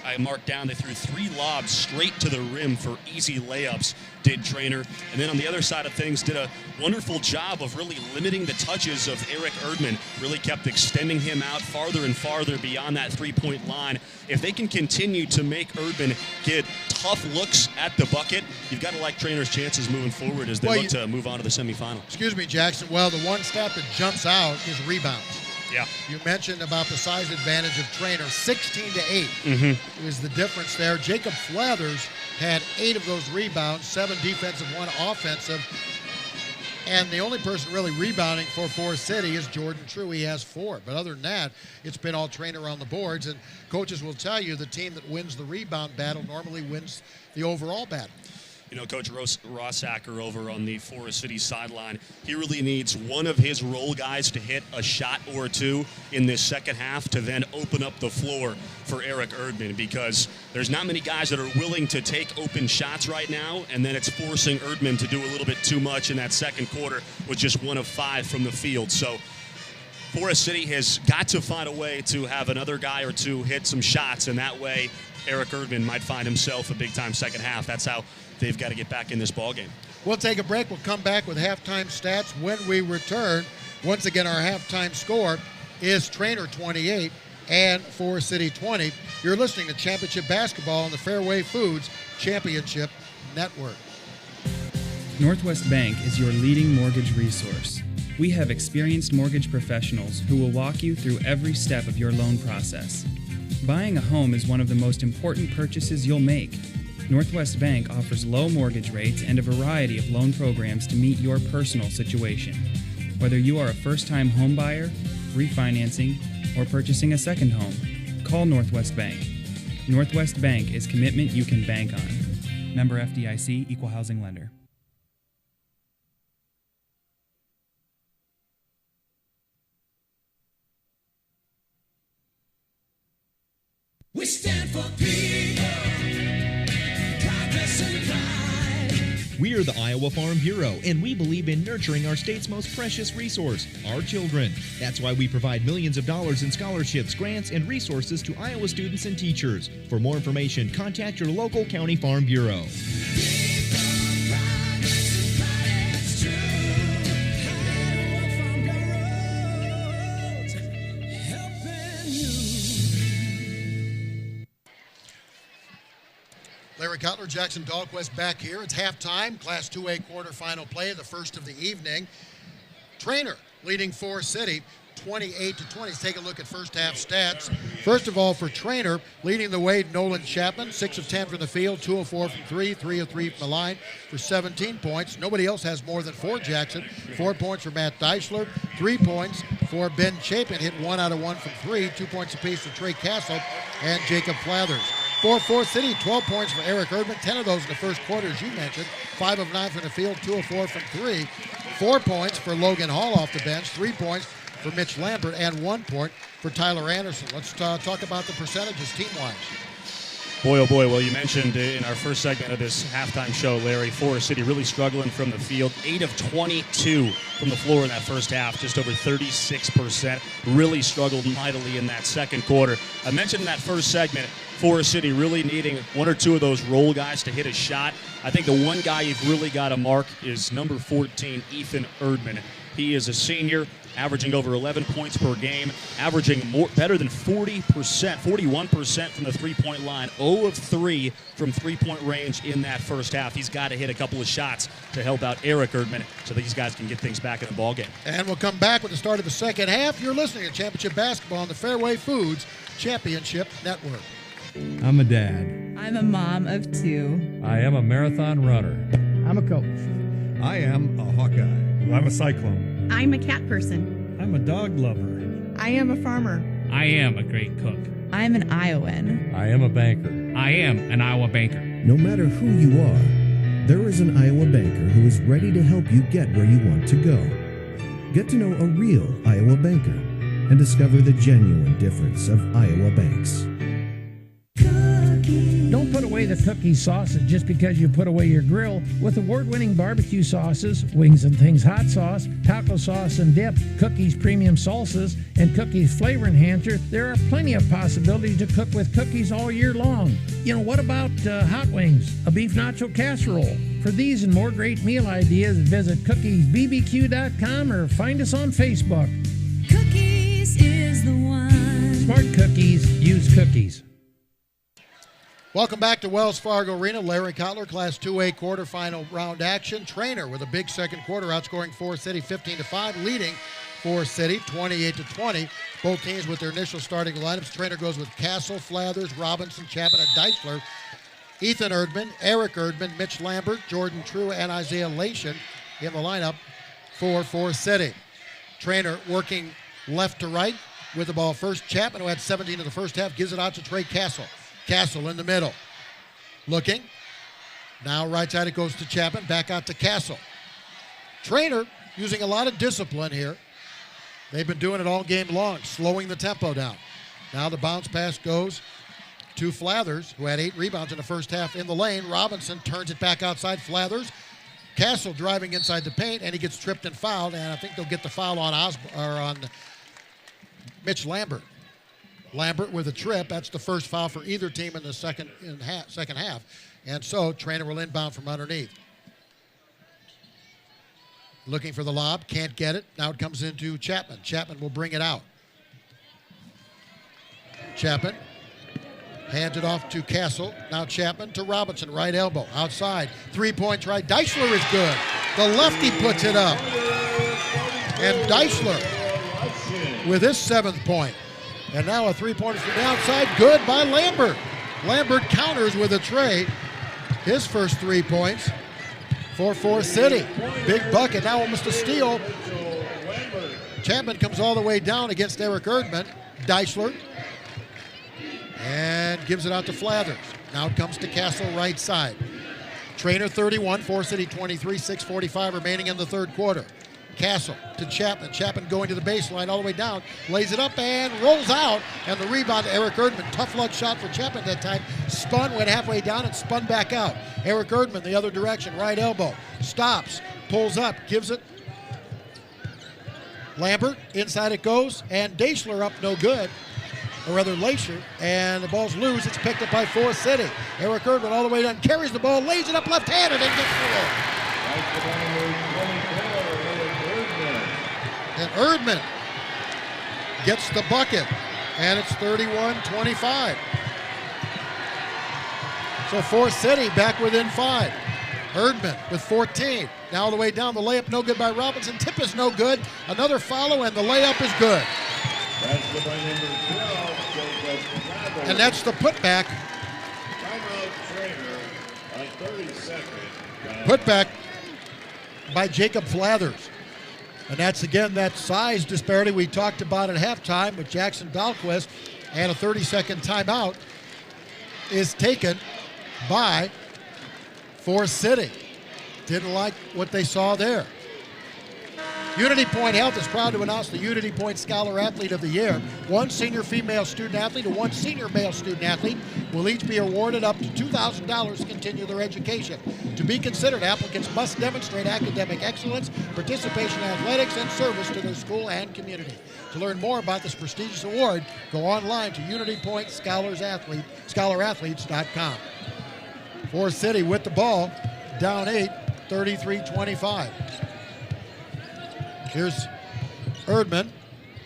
I marked down they threw 3 lobs straight to the rim for easy layups, did Treynor. And then on the other side of things, did a wonderful job of really limiting the touches of Eric Erdman. Really kept extending him out farther and farther beyond that three-point line. If they can continue to make Erdman get tough looks at the bucket, you've got to like Treynor's chances moving forward as they look to move on to the semifinal. Excuse me, Jackson. Well, the one stat that jumps out is rebounds. Yeah. You mentioned about the size advantage of Treynor. 16-8 is the difference there. Jacob Flathers had 8 of those rebounds, 7 defensive, 1 offensive. And the only person really rebounding for Forest City is Jordan True. He has 4. But other than that, it's been all Treynor on the boards. And coaches will tell you the team that wins the rebound battle normally wins the overall battle. Coach Rossacker over on the Forest City sideline, he really needs one of his role guys to hit a shot or two in this second half to then open up the floor for Eric Erdman, because there's not many guys that are willing to take open shots right now, and then it's forcing Erdman to do a little bit too much in that second quarter with just 1 of 5 from the field. So Forest City has got to find a way to have another guy or two hit some shots, and that way Eric Erdman might find himself a big-time second half. That's how they've got to get back in this ballgame. We'll take a break. We'll come back with halftime stats when we return. Once again, our halftime score is Treynor 28 and Forest City 20. You're listening to Championship Basketball on the Fairway Foods Championship Network. Northwest Bank is your leading mortgage resource. We have experienced mortgage professionals who will walk you through every step of your loan process. Buying a home is one of the most important purchases you'll make. Northwest Bank offers low mortgage rates and a variety of loan programs to meet your personal situation. Whether you are a first-time home buyer, refinancing, or purchasing a second home, call Northwest Bank. Northwest Bank is commitment you can bank on. Member FDIC, Equal Housing Lender. We stand for people, progress and pride. We are the Iowa Farm Bureau, and we believe in nurturing our state's most precious resource, our children. That's why we provide millions of dollars in scholarships, grants, and resources to Iowa students and teachers. For more information, contact your local county farm bureau. Larry Cutler, Jackson Dahlquist back here. It's halftime, Class 2A quarterfinal play, the first of the evening. Treynor leading Forest City 28-20. Let's take a look at first half stats. First of all, for Treynor, leading the way, Nolan Chapman, 6 of 10 from the field, 2 of 4 from 3, 3 of 3 from the line for 17 points. Nobody else has more than 4, Jackson. 4 points for Matt Deisler, 3 points for Ben Chapin, hit 1 out of 1 from 3, 2 points apiece for Trey Castle and Jacob Flathers. For Forest City, 12 points for Eric Erdman, 10 of those in the first quarter, as you mentioned. 5 of 9 from the field, 2 of 4 from 3. 4 points for Logan Hall off the bench, 3 points for Mitch Lambert, and 1 point for Tyler Anderson. Let's talk about the percentages team-wise. Boy, oh boy. Well, you mentioned in our first segment of this halftime show, Larry, Forest City really struggling from the field. 8 of 22 from the floor in that first half, just over 36%. Really struggled mightily in that second quarter. I mentioned in that first segment, Forest City really needing 1 or 2 of those role guys to hit a shot. I think the one guy you've really got to mark is number 14, Ethan Erdman. He is a senior, averaging over 11 points per game, averaging better than 40%, 41% from the three-point line, 0 of 3 from three-point range in that first half. He's got to hit a couple of shots to help out Eric Erdman so these guys can get things back in the ballgame. And we'll come back with the start of the second half. You're listening to Championship Basketball on the Fairway Foods Championship Network. I'm a dad. I'm a mom of 2. I am a marathon runner. I'm a coach. I am a Hawkeye. I'm a Cyclone. I'm a cat person. I'm a dog lover. I am a farmer. I am a great cook. I'm an Iowan. I am a banker. I am an Iowa banker. No matter who you are, there is an Iowa banker who is ready to help you get where you want to go. Get to know a real Iowa banker and discover the genuine difference of Iowa banks. Don't put away the cookie sausage just because you put away your grill. With award-winning barbecue sauces, Wings and Things hot sauce, taco sauce and dip, Cookies premium salsas, and Cookies flavor enhancer, there are plenty of possibilities to cook with cookies all year long. You know, what about hot wings, a beef nacho casserole? For these and more great meal ideas, visit cookiesbbq.com or find us on Facebook. Cookies is the one. Smart cookies, use cookies. Welcome back to Wells Fargo Arena. Larry Cutler, Class 2A quarterfinal round action. Treynor with a big second quarter, outscoring Forest City 15-5, leading Forest City 28-20. Both teams with their initial starting lineups. Treynor goes with Castle, Flathers, Robinson, Chapman, and Deisler. Ethan Erdman, Eric Erdman, Mitch Lambert, Jordan True, and Isaiah Lation in the lineup for Forest City. Treynor working left to right with the ball first. Chapman, who had 17 in the first half, gives it out to Trey Castle. Castle in the middle. Looking. Now right side it goes to Chapman, back out to Castle. Treynor using a lot of discipline here. They've been doing it all game long, slowing the tempo down. Now the bounce pass goes to Flathers, who had 8 rebounds in the first half in the lane. Robinson turns it back outside Flathers. Castle driving inside the paint, and he gets tripped and fouled, and I think they'll get the foul on Mitch Lambert. Lambert with a trip. That's the first foul for either team in the second half. And so Treynor will inbound from underneath. Looking for the lob, can't get it. Now it comes into Chapman. Chapman will bring it out. Chapman hands it off to Castle. Now Chapman to Robinson, right elbow, outside. 3-point try. Deichler is good. The lefty puts it up. And Deichler with his 7th point. And now a 3-pointer from the outside. Good by Lambert. Lambert counters with a tray. His first 3 points for Forest City. Big bucket. Now almost a steal. Chapman comes all the way down against Eric Erdman. Deichler. And gives it out to Flathers. Now it comes to Castle right side. Treynor 31, Forest City 23, 6:45 remaining in the third quarter. Castle to Chapman. Chapman going to the baseline all the way down. Lays it up and rolls out. And the rebound to Eric Erdman. Tough luck shot for Chapman that time. Spun, went halfway down and spun back out. Eric Erdman the other direction. Right elbow. Stops. Pulls up. Gives it. Lambert. Inside it goes. And Deichler up no good. Or rather Lacer, and the ball's loose. It's picked up by Forest City. Eric Erdman all the way down, carries the ball, lays it up left-handed, and gets through. And Erdman gets the bucket, and it's 31-25. So Forest City back within 5. Erdman with 14. Now all the way down, the layup no good by Robinson. Tip is no good. Another follow, and the layup is good. That's by number 12, and that's the putback. Timeout Treynor on 32nd. Putback by Jacob Flathers. And that's, again, that size disparity we talked about at halftime with Jackson Dahlquist. And a 30-second timeout is taken by Forest City. Didn't like what they saw there. Unity Point Health is proud to announce the Unity Point Scholar Athlete of the Year. 1 senior female student athlete and 1 senior male student athlete will each be awarded up to $2,000 to continue their education. To be considered, applicants must demonstrate academic excellence, participation in athletics, and service to their school and community. To learn more about this prestigious award, go online to UnityPointScholarAthletes.com. Forest City with the ball, down 8, 33-25. Here's Erdman,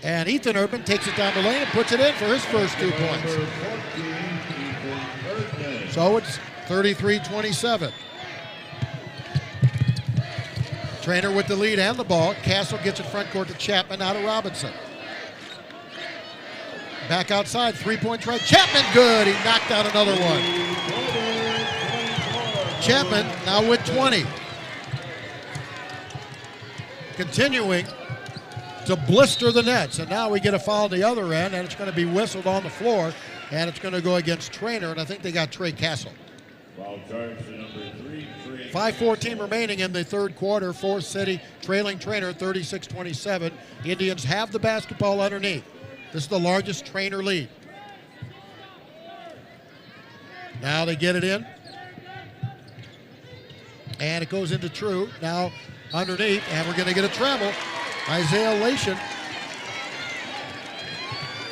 and Ethan Erdman takes it down the lane and puts it in for his first 2 points. So it's 33-27. Treynor with the lead and the ball. Castle gets it front court to Chapman, out of Robinson. Back outside, 3-point try. Chapman good. He knocked out another one. Chapman now with 20. Continuing to blister the nets. And now we get a foul at the other end, and it's going to be whistled on the floor, and it's going to go against Treynor, and I think they got Trey Castle. Foul charge to number 3, Trey. 5:14 remaining in the third quarter. Forest City trailing Treynor 36-27. Indians have the basketball underneath. This is the largest Treynor lead. Now they get it in. And it goes into True. Now underneath, and we're going to get a travel. Isaiah Lation.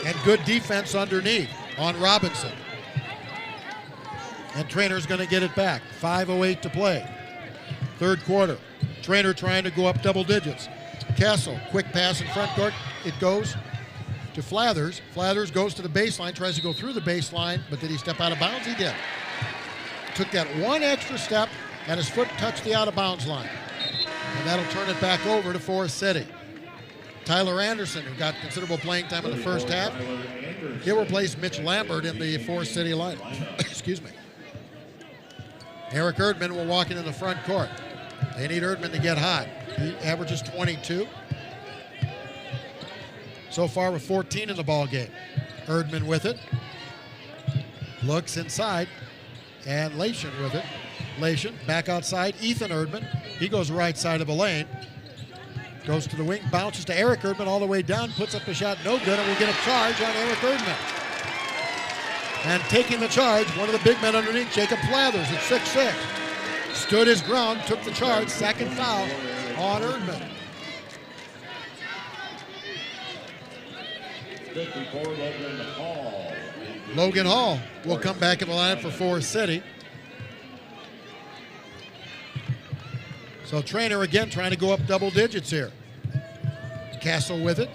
And good defense underneath on Robinson. And Treynor's going to get it back. 5:08 to play. Third quarter. Treynor trying to go up double digits. Castle, quick pass in front court. It goes to Flathers. Flathers goes to the baseline, tries to go through the baseline, but did he step out of bounds? He did. Took that one extra step, and his foot touched the out-of-bounds line. And that'll turn it back over to Forest City. Tyler Anderson, who got considerable playing time in the first half, he'll replace Mitch Lambert in the Forest City lineup. Excuse me. Eric Erdman will walk in the front court. They need Erdman to get hot. He averages 22. So far with 14 in the ball game. Erdman with it. Looks inside. And Lation with it. Lation back outside. Ethan Erdman. He goes right side of the lane. Goes to the wing, bounces to Eric Erdman all the way down, puts up a shot, no good, and we get a charge on Eric Erdman. And taking the charge, one of the big men underneath, Jacob Flathers at 6'6". Stood his ground, took the charge, second foul on Erdman. 54, Logan Hall. Logan Hall will come back in the lineup for Forest City. So Treynor again trying to go up double digits here. Castle with it.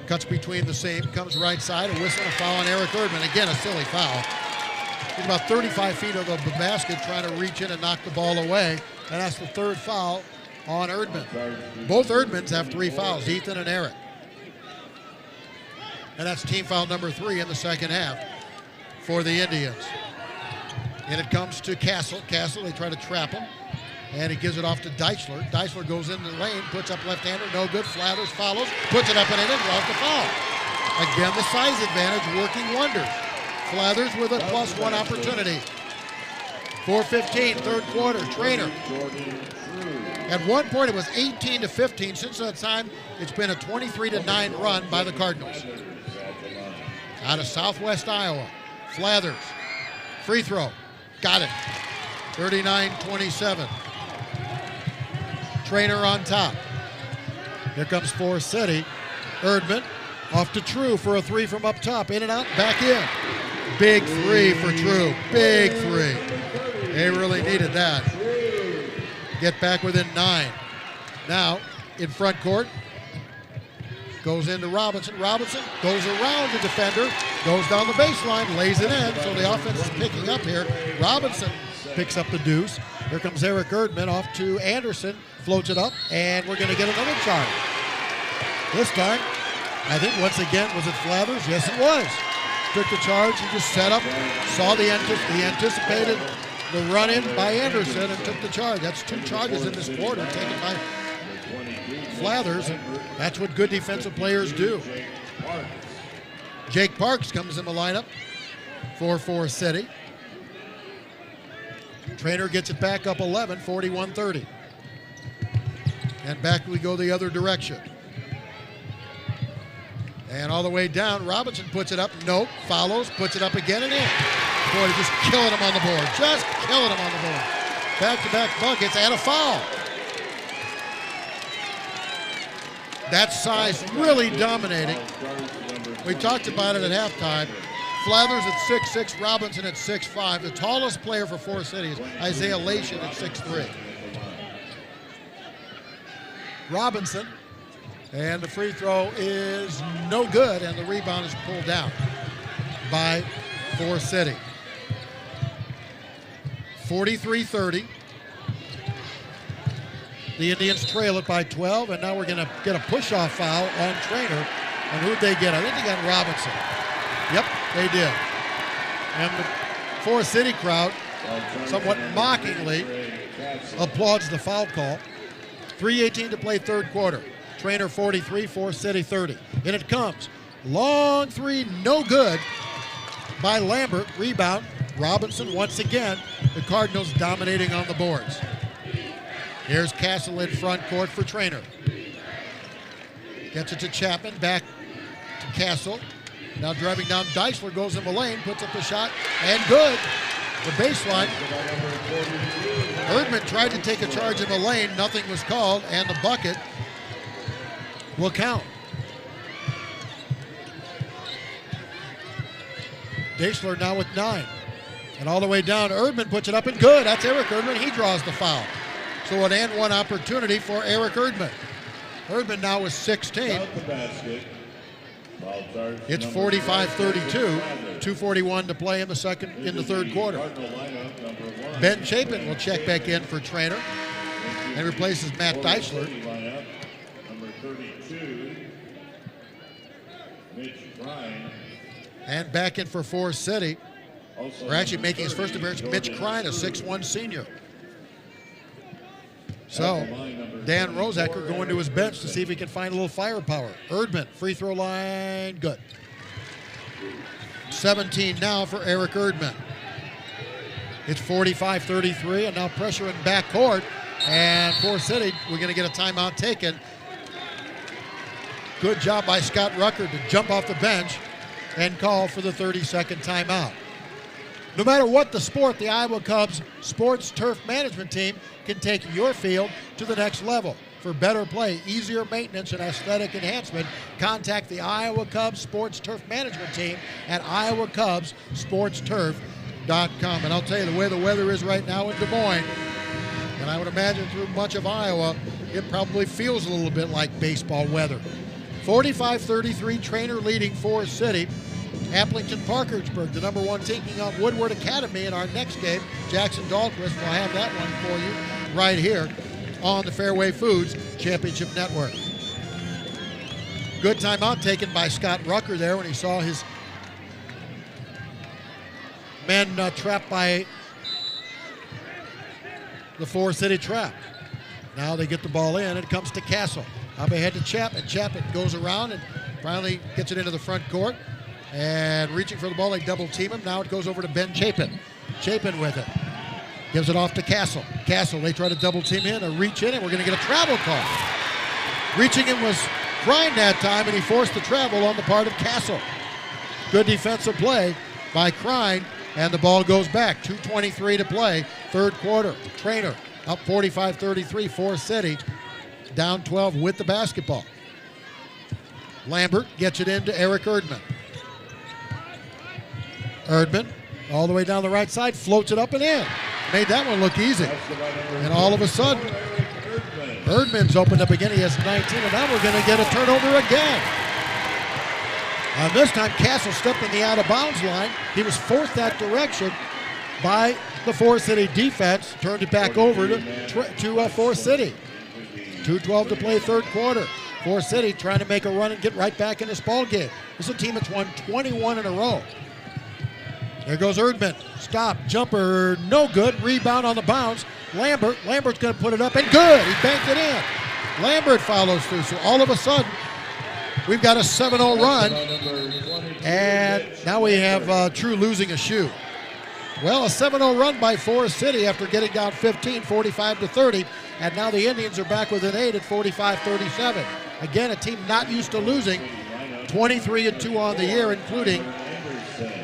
Cuts between the seam, comes right side, a whistle and a foul on Eric Erdman. Again, a silly foul. He's about 35 feet of the basket trying to reach in and knock the ball away. And that's the third foul on Erdman. Both Erdmans have 3 fouls, Ethan and Eric. And that's team foul number 3 in the second half for the Indians. And it comes to Castle. Castle, they try to trap him. And he gives it off to Deichler. Deichler goes in the lane, puts up left-hander, no good. Flathers follows, puts it up and in and draws the foul. Again, the size advantage working wonders. Flathers with a +1 opportunity. 4:15, third quarter. Treynor. At one point, it was 18-15. Since that time, it's been a 23-9 run by the Cardinals. Out of Southwest Iowa, Flathers. Free throw. Got it. 39-27. Treynor on top. Here comes Forest City. Erdman off to True for a 3 from up top. In and out, back in. Big 3 for True. Big 3. They really needed that. Get back within 9. Now, in front court, goes into Robinson. Robinson goes around the defender, goes down the baseline, lays it in, so the offense is picking up here. Robinson picks up the deuce. Here comes Eric Erdman off to Anderson, floats it up, and we're going to get another charge. This time, I think once again, was it Flathers? Yes, it was. Took the charge, he just set up, saw he anticipated the run-in by Anderson and took the charge. That's 2 charges in this quarter taken by Flathers, and that's what good defensive players do. Jake Parks comes in the lineup for Forest City. Treynor gets it back up 11, 41-30. And back we go the other direction. And all the way down, Robinson puts it up. Nope, follows, puts it up again and in. Boy, just killing him on the board. Just killing him on the board. Back-to-back buckets and a foul. That size really dominating. We talked about it at halftime. Flathers at 6'6", Robinson at 6'5". The tallest player for Forest City is Isaiah Lation at 6'3". Robinson, and the free throw is no good, and the rebound is pulled down by Forest City. 43-30. The Indians trail it by 12, and now we're going to get a push-off foul on Treynor. And who'd they get? I think they got Robinson. Yep, they did. And the Forest City crowd, somewhat mockingly, applauds the foul call. 3:18 to play third quarter. Treynor 43, Forest City 30. And it comes. Long 3, no good by Lambert. Rebound, Robinson once again. The Cardinals dominating on the boards. Here's Castle in front court for Treynor. Gets it to Chapman, back to Castle. Now driving down, Deichler goes in the lane, puts up the shot, and good. The baseline. Erdman tried to take a charge in the lane, nothing was called, and the bucket will count. Deichler now with 9. And all the way down, Erdman puts it up and good. That's Eric Erdman, he draws the foul. So an and one opportunity for Eric Erdman. Erdman now with 16. It's 45-32. 2:41 to play in the third quarter. Ben Chapin will check back in for Treynor and replaces Matt Deichler. Number 32, Mitch Krein. And back in for Forest City. We're actually making his first appearance, Mitch Krein, a 6'1 senior. So, Dan Rosacker going to his bench to see if he can find a little firepower. Erdman, free throw line, good. 17 now for Eric Erdman. It's 45-33, and now pressure in backcourt. And Forest City, we're going to get a timeout taken. Good job by Scott Rucker to jump off the bench and call for the 30-second timeout. No matter what the sport, the Iowa Cubs Sports Turf Management Team can take your field to the next level. For better play, easier maintenance, and aesthetic enhancement, contact the Iowa Cubs Sports Turf Management Team at iowacubssportsturf.com. And I'll tell you, the way the weather is right now in Des Moines, and I would imagine through much of Iowa, it probably feels a little bit like baseball weather. 45-33, Treynor leading Forest City. Applington Parkersburg, the number 1 taking on Woodward Academy in our next game. Jackson Dahlquist will have that one for you right here on the Fairway Foods Championship Network. Good timeout taken by Scott Rucker there when he saw his men trapped by the Forest City trap. Now they get the ball in. It comes to Castle. Up ahead to Chapman. Chapman goes around and finally gets it into the front court. And reaching for the ball, they double team him. Now it goes over to Ben Chapin. Chapin with it. Gives it off to Castle. Castle, they try to double team in, a reach in, and we're going to get a travel call. Reaching in was Crine that time, and he forced the travel on the part of Castle. Good defensive play by Crine, and the ball goes back. 2:23 to play, third quarter. Treynor up 45-33, Forest City down 12 with the basketball. Lambert gets it into Eric Erdman. Erdman, all the way down the right side, floats it up and in. Made that one look easy. And all of a sudden, Erdman's opened up again. He has 19, and now we're going to get a turnover again. This time, Castle stepped in the out-of-bounds line. He was forced that direction by the Forest City defense. Turned it back over to Forest City. 2:12 to play, third quarter. Forest City trying to make a run and get right back in this ball game. This is a team that's won 21 in a row. There goes Erdman. Stop. Jumper. No good. Rebound on the bounce. Lambert's going to put it up, and good. He banked it in. Lambert follows through. So all of a sudden, we've got a 7-0 run. And now we have True losing a shoe. Well, a 7-0 run by Forest City after getting down 15, 45-30. And now the Indians are back with an 8 at 45-37. Again, a team not used to losing. 23-2 on the year, including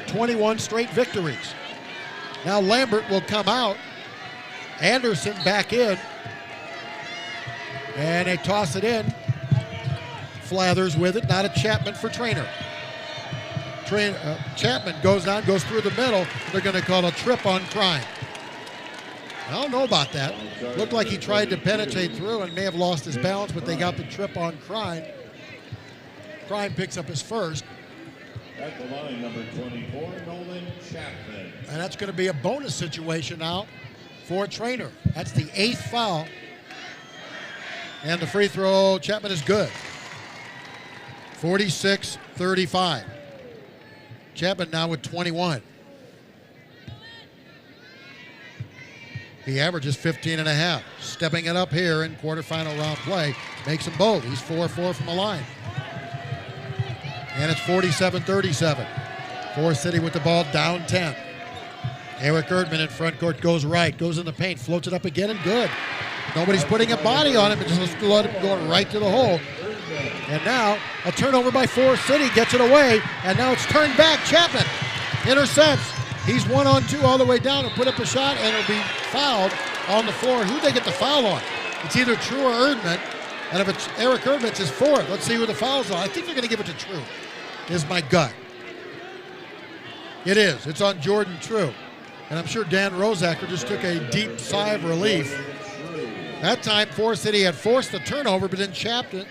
21 straight victories. Now Lambert will come out. Anderson back in. And they toss it in. Flathers with it. Not a Chapman for Treynor. Chapman goes down, goes through the middle. They're going to call a trip on Crine. I don't know about that. Looked like he tried to penetrate through and may have lost his balance, but they got the trip on Crine. Crine picks up his first. At the line, number 24, Nolan Chapman. And that's going to be a bonus situation now for Treynor. That's the 8th foul. And the free throw, Chapman is good. 46-35. Chapman now with 21. He averages 15.5. Stepping it up here in quarterfinal round play. Makes them both. He's 4-4 from the line. And it's 47-37. Forest City with the ball down 10. Eric Erdman in front court goes right, goes in the paint, floats it up again, and good. Nobody's putting a body on him, and just let him go right to the hole. And now a turnover by Forest City gets it away, and now it's turned back. Chapman intercepts. He's 1-on-2 all the way down and put up a shot, and it'll be fouled on the floor. Who'd they get the foul on? It's either True or Erdman. And if it's Eric Erdman, it's his 4th. Let's see who the foul's on. I think they're going to give it to True, is my gut. It is. It's on Jordan True. And I'm sure Dan Rosacker just took a deep sigh of relief. That time, Forest City had forced the turnover, but then Chapman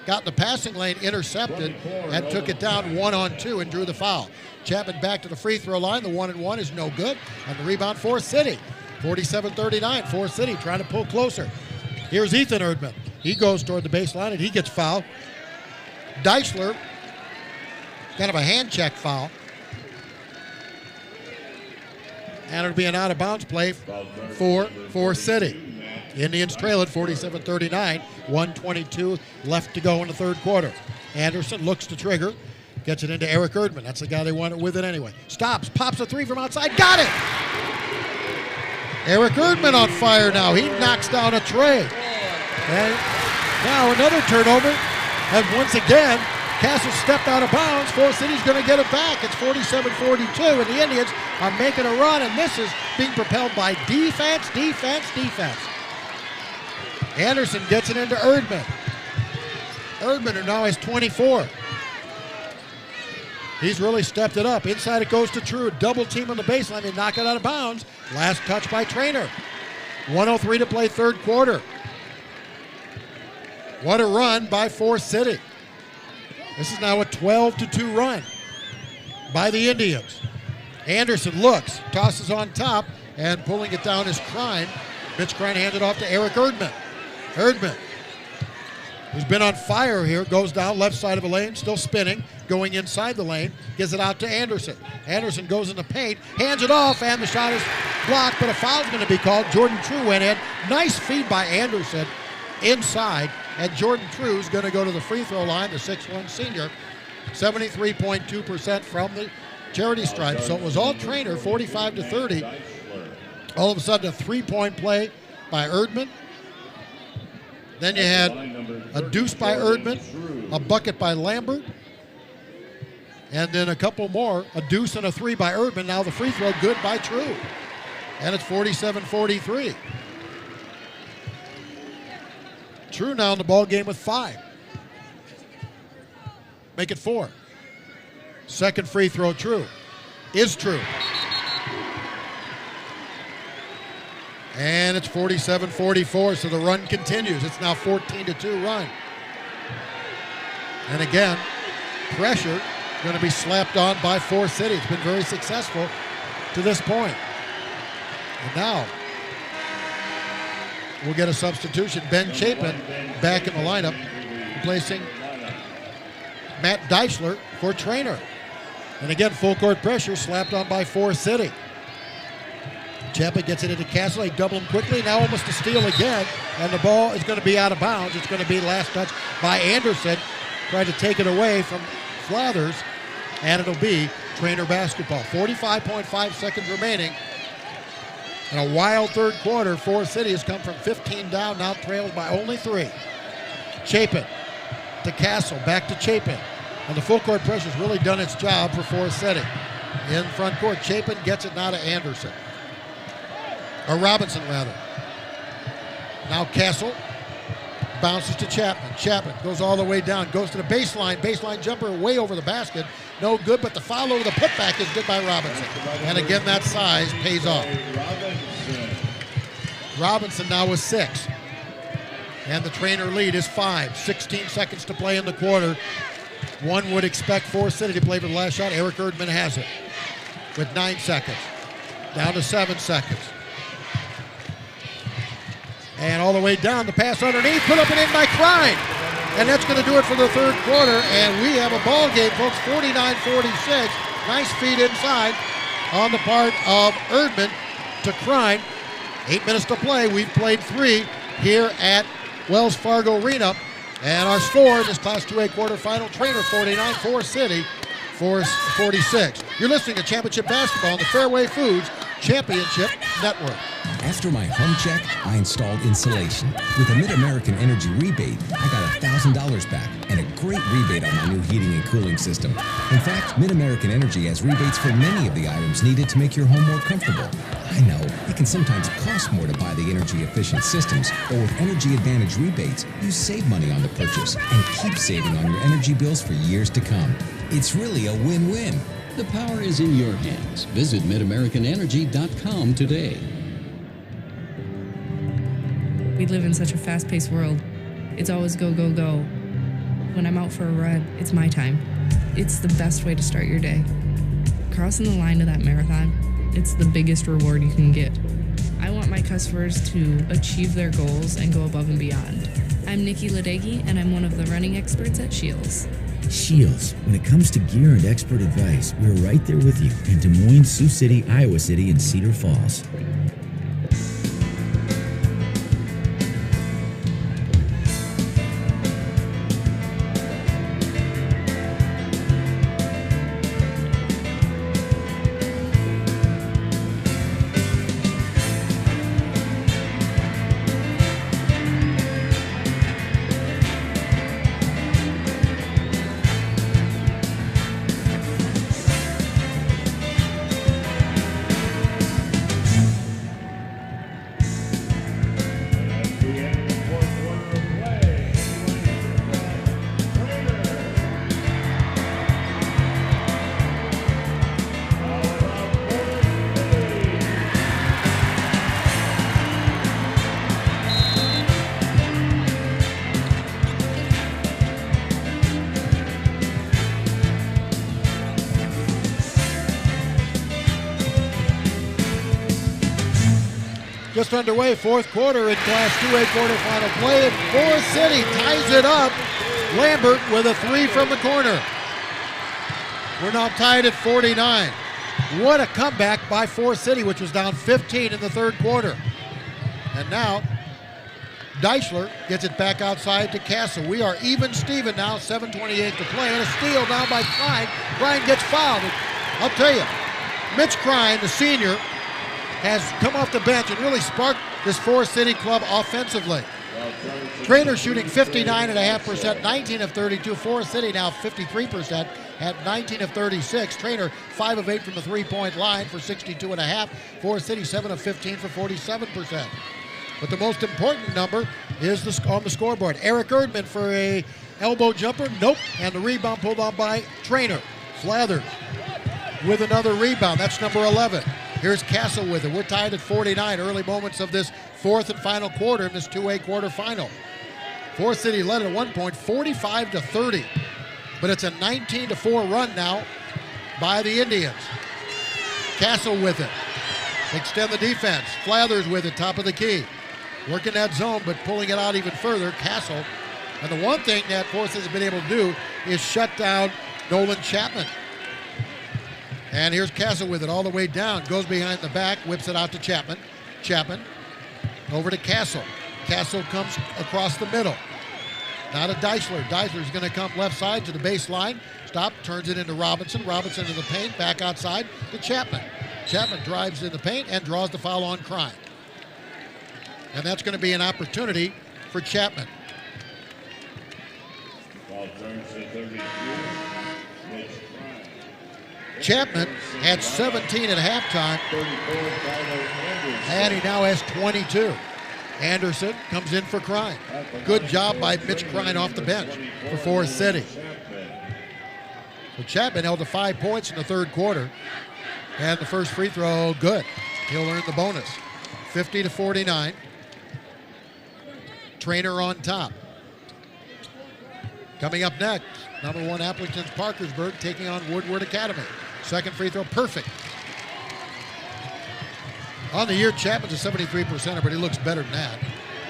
got in the passing lane, intercepted, and took it down 1-on-2 and drew the foul. Chapman back to the free throw line. The 1-and-1 is no good. And the rebound, Forest City. 47-39. Forest City trying to pull closer. Here's Ethan Erdman. He goes toward the baseline, and he gets fouled. Deichler, kind of a hand check foul. And it'll be an out-of-bounds play for Forest City. Indians trail at 47-39. 1:22 left to go in the third quarter. Anderson looks to trigger. Gets it into Eric Erdman. That's the guy they want it with it anyway. Stops, pops a three from outside. Got it! Eric Erdman on fire now. He knocks down a tray. And now another turnover. And once again, Castle stepped out of bounds. Forest City's going to get it back. It's 47-42, and the Indians are making a run, and this is being propelled by defense. Anderson gets it into Erdman. Erdman, who now has 24. He's really stepped it up. Inside it goes to True. Double team on the baseline. They knock it out of bounds. Last touch by Treynor. 1:03 to play third quarter. What a run by Forest City. This is now a 12-2 run by the Indians. Anderson looks, tosses on top, and pulling it down is Krein. Mitch Krein handed off to Eric Erdman. Erdman, who's been on fire here, goes down left side of the lane, still spinning, going inside the lane, gives it out to Anderson. Anderson goes in the paint, hands it off, and the shot is blocked, but a foul's going to be called. Jordan True went in. Nice feed by Anderson inside, and Jordan True's going to go to the free throw line, the 6'1 senior, 73.2% from the charity stripe. So it was all Treynor, 45-30. All of a sudden, a three-point play by Erdman. Then you had a deuce by Erdman, a bucket by Lambert, and then a couple more, a deuce and a three by Erdman. Now the free throw good by True. And it's 47-43. True now in the ball game with 5. Make it 4. Second free throw, True. Is True. And it's 47-44, so the run continues. It's now 14-2 run. And again, pressure going to be slapped on by Forest City. It's been very successful to this point. And now we'll get a substitution. Ben Chapin back in the lineup, replacing Matt Deichler for Treynor. And again, full court pressure slapped on by Forest City. Chapin gets it into Castle. They double him quickly. Now almost a steal again. And the ball is going to be out of bounds. It's going to be last touch by Anderson. Tried to take it away from Flothers. And it'll be Treynor basketball. 45.5 seconds remaining. In a wild third quarter, Forest City has come from 15 down, now trailed by only 3. Chapin to Castle, back to Chapin. And the full court pressure has really done its job for Forest City. In front court, Chapin gets it now to Anderson. Or Robinson, rather. Now Castle bounces to Chapman. Chapman goes all the way down, goes to the baseline. Baseline jumper way over the basket. No good, but the foul over the putback is good by Robinson. And again, that size pays off. Robinson now with 6. And the Treynor lead is 5. 16 seconds to play in the quarter. One would expect Forest City to play for the last shot. Eric Erdman has it with 9 seconds. Down to 7 seconds. And all the way down, the pass underneath, put up and in by Krein. And that's going to do it for the third quarter. And we have a ball game, folks, 49-46. Nice feed inside on the part of Erdman to Krein. 8 minutes to play. We've played 3 here at Wells Fargo Arena. And our score in this Class 2A quarterfinal, Treynor 49, Forest City 46. You're listening to Championship Basketball on the Fairway Foods Championship Network. After my home check, I installed insulation. With a Mid-American Energy rebate, I got $1,000 back and a great rebate on my new heating and cooling system. In fact, Mid-American Energy has rebates for many of the items needed to make your home more comfortable. I know it can sometimes cost more to buy the energy-efficient systems, but with Energy Advantage rebates, you save money on the purchase and keep saving on your energy bills for years to come. It's really a win-win. The power is in your hands. Visit MidAmericanEnergy.com today. We live in such a fast-paced world. It's always go, go, go. When I'm out for a run, it's my time. It's the best way to start your day. Crossing the line of that marathon, it's the biggest reward you can get. I want my customers to achieve their goals and go above and beyond. I'm Nikki Ladegi, and I'm one of the running experts at Shields. Shields. When it comes to gear and expert advice, we're right there with you in Des Moines, Sioux City, Iowa City, and Cedar Falls. Just underway, fourth quarter in Class 2A quarterfinal play, and Forest City ties it up. Lambert with a three from the corner. We're now tied at 49. What a comeback by Forest City, which was down 15 in the third quarter. And now, Deichler gets it back outside to Castle. We are even Steven now, 7:28 to play, and a steal now by Klein. Klein gets fouled. I'll tell you, Mitch Klein, the senior, has come off the bench and really sparked this Forest City club offensively. Treynor shooting 59.5%, 19 of 32. Forest City now 53% at 19 of 36. Treynor 5 of 8 from the three-point line for 62.5. Forest City 7 of 15 for 47%. But the most important number is on the scoreboard. Eric Erdman for a elbow jumper. Nope. And the rebound pulled on by Treynor. Flathers with another rebound. That's number 11. Here's Castle with it. We're tied at 49. Early moments of this fourth and final quarter in this 2A quarterfinal. Forest City led at one point, 45-30. But it's a 19-4 run now by the Indians. Castle with it. Extend the defense. Flathers with it, top of the key. Working that zone, but pulling it out even further. Castle. And the one thing that Forest has been able to do is shut down Nolan Chapman. And here's Castle with it all the way down. Goes behind the back, whips it out to Chapman. Chapman over to Castle. Castle comes across the middle. Now to Deichler. Deichler's going to come left side to the baseline. Stop, turns it into Robinson. Robinson into the paint, back outside to Chapman. Chapman drives in the paint and draws the foul on Klein. And that's going to be an opportunity for Chapman. Ball turns to 32. Chapman had 17 at halftime, and he now has 22. Anderson comes in for Klein. Good job by Mitch Klein off the bench for Forest City. So Chapman held to 5 points in the third quarter, and the first free throw, good. He'll earn the bonus. 50-49. Treynor on top. Coming up next, number 1 Appleton's Parkersburg taking on Woodward Academy. Second free throw, perfect. On the year, Chapman's a 73%er, but he looks better than that.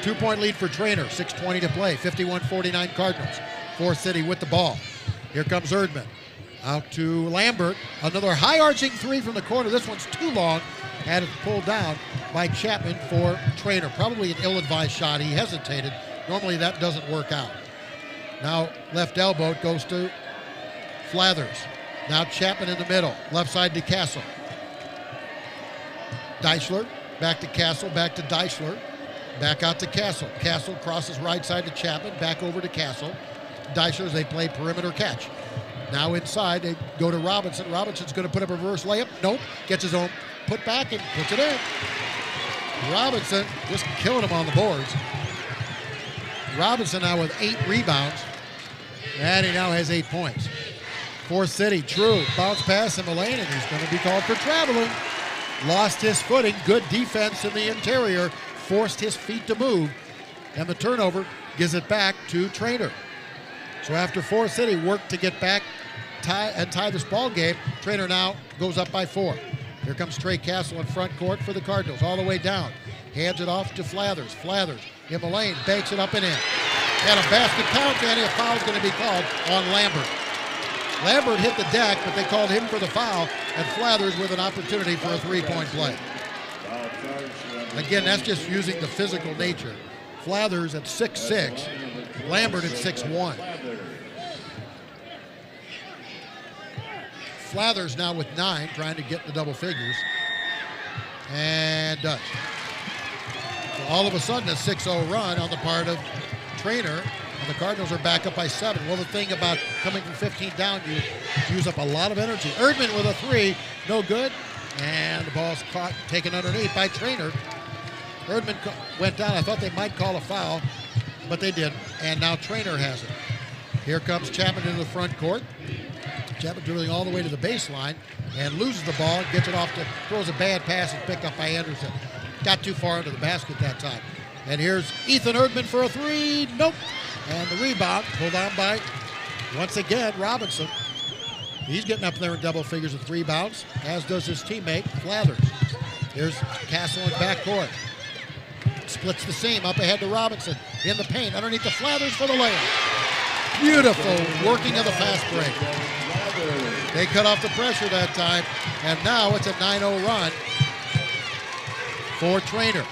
2-point lead for Treynor, 6:20 to play, 51-49 Cardinals. Forest City with the ball. Here comes Erdman. Out to Lambert. Another high-arching three from the corner. This one's too long, and it's pulled down by Chapman for Treynor. Probably an ill-advised shot. He hesitated. Normally that doesn't work out. Now left elbow goes to Flathers. Now Chapman in the middle. Left side to Castle. Deichler. Back to Castle. Back to Deichler. Back out to Castle. Castle crosses right side to Chapman. Back over to Castle. Deichler as they play perimeter catch. Now inside they go to Robinson. Robinson's going to put up a reverse layup. Nope. Gets his own put back and puts it in. Robinson just killing him on the boards. Robinson now with 8 rebounds. And he now has 8 points. Forest City, true. Bounce pass and Mullane, and he's going to be called for traveling. Lost his footing. Good defense in the interior. Forced his feet to move. And the turnover gives it back to Treynor. So after Forest City worked to get back tie this ball game, Treynor now goes up by 4. Here comes Trey Castle in front court for the Cardinals, all the way down. Hands it off to Flathers. Flathers in the lane, banks it up and in. And a basket count, and a foul is going to be called on Lambert. Lambert hit the deck, but they called him for the foul, and Flathers with an opportunity for a 3-point play. Again, that's just using the physical nature. Flathers at 6'6", Lambert at 6'1". Flathers now with 9, trying to get the double figures, and does. So all of a sudden, a 6-0 run on the part of Treynor, and the Cardinals are back up by 7. Well, the thing about coming from 15 down, you use up a lot of energy. Erdman with a 3, no good, and the ball's caught, taken underneath by Treynor. Erdman went down. I thought they might call a foul, but they didn't, and now Treynor has it. Here comes Chapman into the front court. Chapman dribbling all the way to the baseline and loses the ball, gets it off to, throws a bad pass and picked up by Anderson. Got too far into the basket that time. And here's Ethan Erdman for a 3. Nope. And the rebound pulled down by, once again, Robinson. He's getting up there in double figures with rebounds, as does his teammate, Flathers. Here's Castle in backcourt. splits the seam up ahead to Robinson. In the paint, underneath the Flathers for the layup. Beautiful working of the fast break. They cut off the pressure that time, and now it's a 9-0 run for Treynor.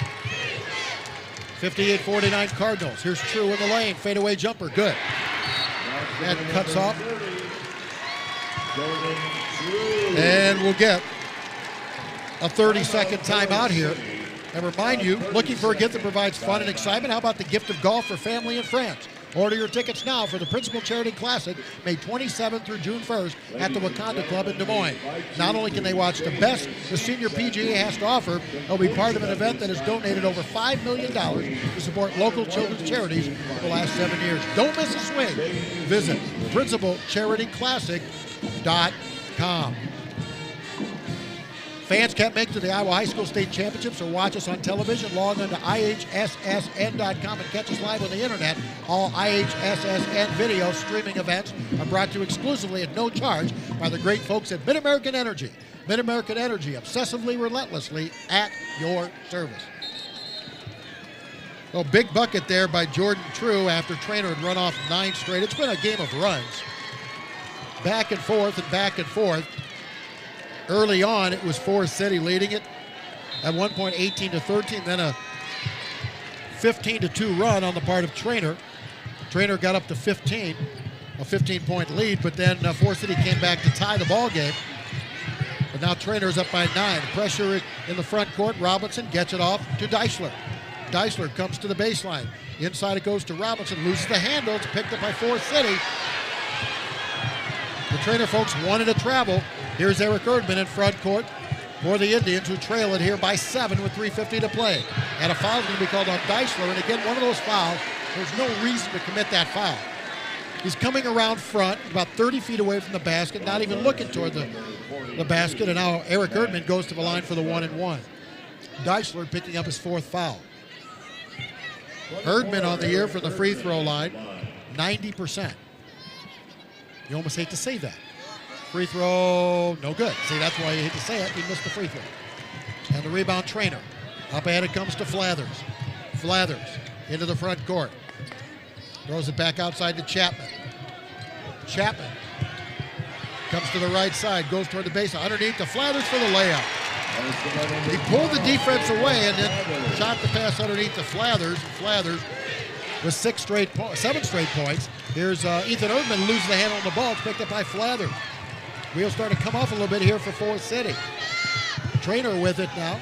58-49 Cardinals. Here's True in the lane. Fadeaway jumper. Good. And cuts off. And we'll get a 30-second timeout here. And remind you, looking for a gift that provides fun and excitement? How about the gift of golf for family and friends? Order your tickets now for the Principal Charity Classic, May 27th through June 1st at the Wakanda Club in Des Moines. Not only can they watch the best the senior PGA has to offer, they'll be part of an event that has donated over $5 million to support local children's charities for the last 7 years. Don't miss a swing. Visit principalcharityclassic.com. Fans can't make it to the Iowa High School State Championships or watch us on television. Log on to IHSSN.com and catch us live on the internet. All IHSSN video streaming events are brought to you exclusively at no charge by the great folks at Mid-American Energy. Mid-American Energy, obsessively, relentlessly at your service. Well, big bucket there by Jordan True after Treynor had run off 9 straight. It's been a game of runs. Back and forth and back and forth. Early on, it was Forest City leading it. At one point, 18-13, then a 15-2 run on the part of Treynor. Treynor got up to 15, a 15-point lead, but then Forest City came back to tie the ball game. But now Trainor's up by 9. Pressure in the front court. Robinson gets it off to Deisler. Deisler comes to the baseline. Inside it goes to Robinson, loses the handle. It's picked up by Forest City. The Treynor folks wanted to travel. Here's Eric Erdman in front court for the Indians, who trail it here by 7 with 3:50 to play. And a foul is going to be called on Deisler. And again, one of those fouls, there's no reason to commit that foul. He's coming around front, about 30 feet away from the basket, not even looking toward the basket. And now Eric Erdman goes to the line for the 1-and-1. Deisler picking up his 4th foul. Erdman on the year from the free throw line, 90%. You almost hate to say that. Free throw, no good. See, that's why you hate to say it. He missed the free throw. And the rebound, Treynor. Up ahead it comes to Flathers. Flathers into the front court. Throws it back outside to Chapman. Chapman comes to the right side, goes toward the baseline. Underneath to Flathers for the layup. He pulled the defense away and then shot the pass underneath to Flathers. Flathers with 7 straight points. Here's Ethan Erdman loses the handle on the ball. It's picked up by Flathers. Wheels starting to come off a little bit here for Forest City. Treynor with it now.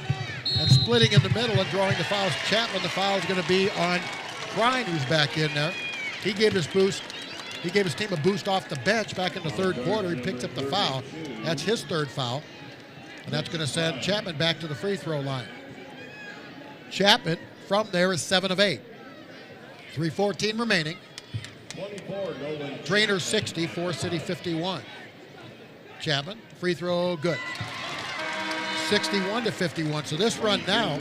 And splitting in the middle and drawing the fouls. Chapman, the foul is going to be on Klein, who's back in there. He gave his team a boost off the bench back in the 3rd quarter. He picked up the foul. That's his 3rd foul. And that's going to send Chapman back to the free throw line. Chapman from there is 7 of 8. 3:14 remaining. Treynor 60, Forest City 51. Chapman, free throw, good. 61-51. So this run now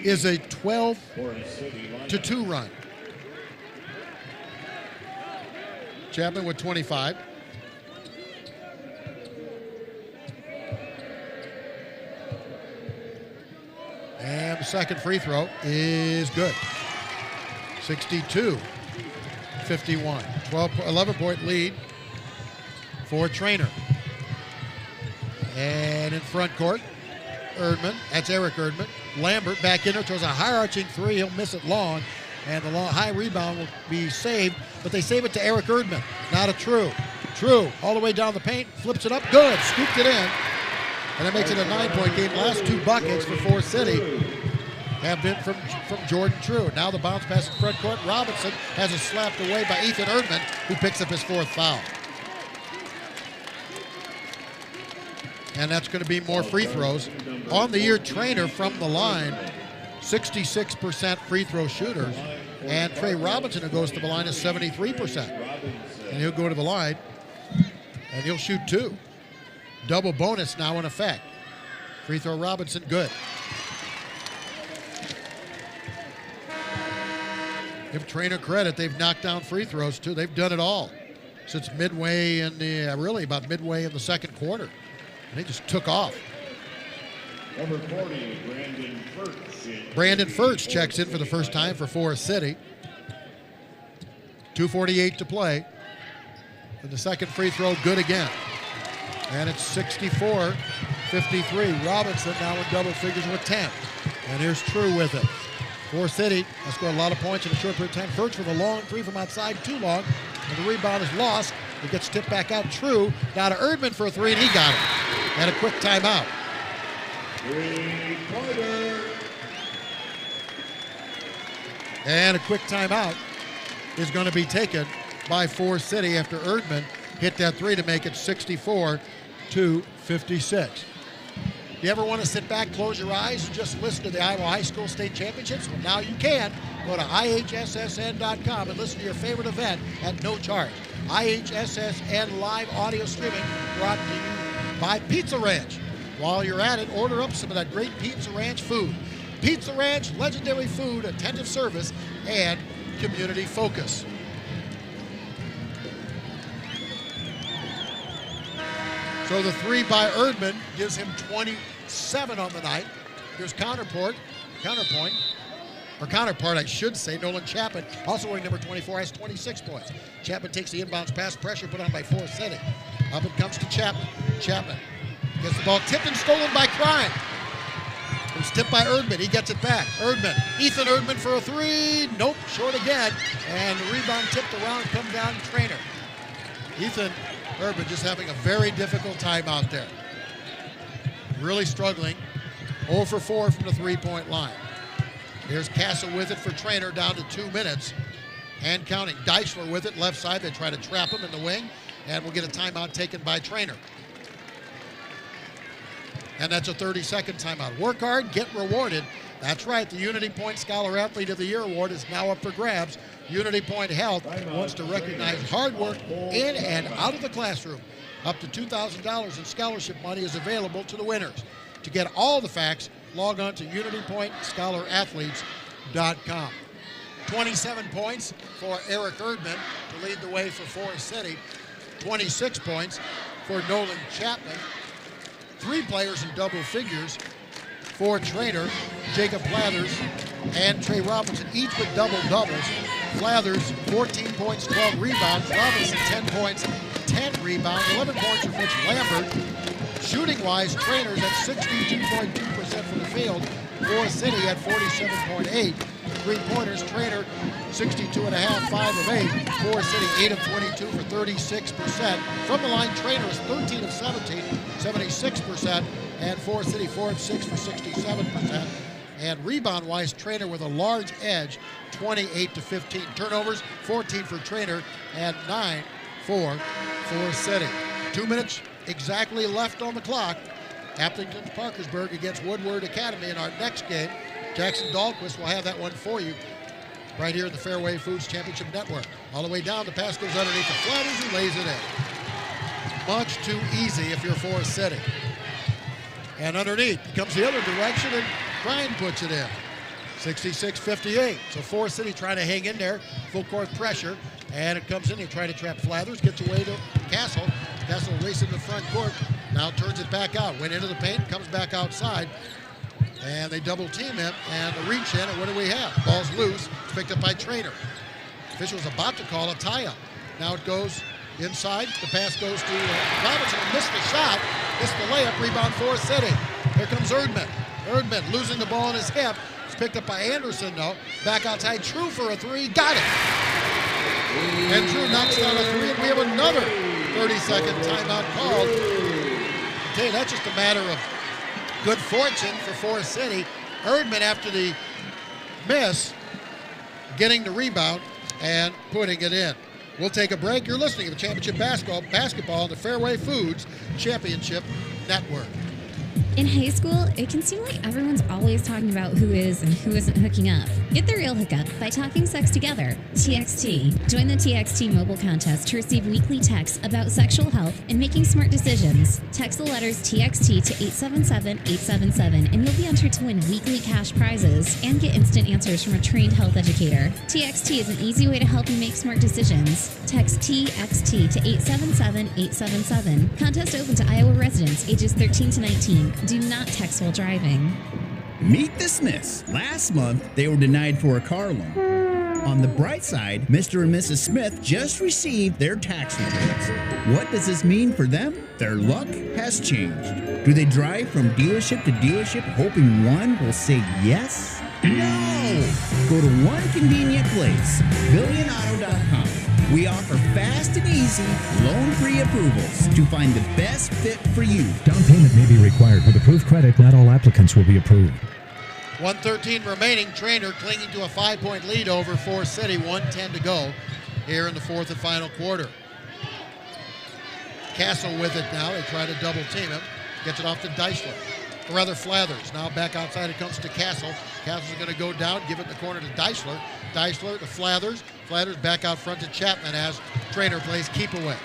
is a 12-2 run. Chapman with 25. And the second free throw is good. 62-51. 11-point lead for Treynor. And in front court, Erdman, that's Eric Erdman. Lambert back in there, throws a high-arching 3. He'll miss it long. And the long high rebound will be saved, but they save it to Eric Erdman, not a True. True, all the way down the paint, flips it up, good, scooped it in. And that makes it a 9-point game. Last 2 buckets for Forest City have been from Jordan True. Now the bounce pass in front court. Robinson has it slapped away by Ethan Erdman, who picks up his 4th foul. And that's going to be more free throws. On the year, Treynor from the line, 66% free throw shooters. And Trey Robinson, who goes to the line, is 73%. And he'll go to the line, and he'll shoot 2. Double bonus now in effect. Free throw Robinson, good. Give Treynor credit. They've knocked down free throws, too. They've done it all since midway in the, really about midway in the 2nd quarter. And they just took off. Number 40, Brandon Furch. Brandon Furch checks in for the first time for Forest City. 2:48 to play. And the second free throw, good again. And it's 64-53. Robinson now in double figures with 10. And here's True with it. Forest City has scored a lot of points in a short period of time. Furch with a long three from outside, too long. And the rebound is lost. It gets tipped back out. True now to Erdman for a three, and he got it. And a quick timeout. Three-pointer. And a quick timeout is going to be taken by Forest City after Erdman hit that three to make it 64-56. You ever want to sit back, close your eyes, and just listen to the Iowa High School State Championships? Well, now you can. Go to IHSSN.com and listen to your favorite event at no charge. IHSSN live audio streaming brought to you by Pizza Ranch. While you're at it, order up some of that great Pizza Ranch food. Pizza Ranch, legendary food, attentive service, and community focus. So the three by Erdman gives him 27 on the night. Here's counterpart, I should say. Nolan Chapman, also wearing number 24, has 26 points. Chapman takes the inbounds pass, pressure put on by Forest City. Up it comes to Chapman. Chapman gets the ball tipped and stolen by Klein. It was tipped by Erdman. He gets it back. Ethan Erdman for a three. Nope, short again. And the rebound tipped around, come down to Treynor. Ethan Erdman just having a very difficult time out there. Really struggling. 0 for 4 from the three-point line. Here's Castle with it for Treynor down to 2 minutes. And counting. Deichler with it, left side. They try to trap him in the wing. And we'll get a timeout taken by Treynor. And that's a 30-second timeout. Work hard, get rewarded. That's right, the Unity Point Scholar Athlete of the Year award is now up for grabs. Unity Point Health wants to recognize hard work in and out of the classroom. Up to $2,000 in scholarship money is available to the winners. To get all the facts, log on to unitypointscholarathletes.com. 27 points for Eric Erdman to lead the way for Forest City. 26 points for Nolan Chapman. 3 players in double figures for Treynor, Jacob Flathers, and Trey Robinson, each with double-doubles. Flathers, 14 points, 12 rebounds. Robinson, 10 points, 10 rebounds. 11 points for Mitch Lambert. Shooting-wise, Treynor's at 62.2% from the field. Forest City at 47.8%. Three-pointers, Treynor, 62.5%, 5 of 8. Forest City, 8 of 22 for 36%. From the line, Treynor is 13 of 17, 76%. And Forest City, 4 of 6 for 67%. And rebound-wise, Treynor with a large edge, 28 to 15. Turnovers, 14 for Treynor and 9 for Forest City. 2 minutes exactly left on the clock. Appleton's Parkersburg against Woodward Academy in our next game. Jackson Dahlquist will have that one for you right here in the Fairway Foods Championship Network. All the way down, the pass goes underneath the Flathers and lays it in. Much too easy if you're Forest City. And underneath, it comes the other direction, and Ryan puts it in. 66-58. So Forest City trying to hang in there, full court pressure, and it comes in. They try to trap Flathers, gets away to Castle. Castle racing the front court, now turns it back out. Went into the paint, comes back outside, and they double team him, and the reach in, and what do we have? Ball's loose, it's picked up by Treynor. Official's about to call a tie-up. Now it goes inside, the pass goes to Robinson, missed the shot, missed the layup, rebound Forest City. Here comes Erdman. Erdman losing the ball in his hip. It's picked up by Anderson, though. Back outside, True for a three, got it. And True knocks down a three, and we have another 30-second timeout called. I tell you, that's just a matter of good fortune for Forest City. Erdman, after the miss, getting the rebound and putting it in. We'll take a break. You're listening to the Championship Basketball on the Fairway Foods Championship Network. In high school, it can seem like everyone's always talking about who is and who isn't hooking up. Get the real hookup by talking sex together. TXT. Join the TXT mobile contest to receive weekly texts about sexual health and making smart decisions. Text the letters TXT to 877-877 and you'll be entered to win weekly cash prizes and get instant answers from a trained health educator. TXT is an easy way to help you make smart decisions. Text TXT to 877-877. Contest open to Iowa residents ages 13 to 19. Do not text while driving. Meet the Smiths. Last month, they were denied for a car loan. On the bright side, Mr. and Mrs. Smith just received their tax returns. What does this mean for them? Their luck has changed. Do they drive from dealership to dealership hoping one will say yes? No! Go to one convenient place, BillionAuto.com. We offer fast and easy, loan-free approvals to find the best fit for you. Down payment may be required. With approved credit, not all applicants will be approved. 1:13 remaining. Treynor clinging to a 5-point lead over Forest City. 1:10 to go here in the fourth and final quarter. Castle with it now. They try to double team him. Gets it off to Deisler. Or rather, Flathers. Now back outside it comes to Castle. Castle's going to go down, give it in the corner to Deisler. Deisler to Flathers. Flathers back out front to Chapman as Treynor plays keep away.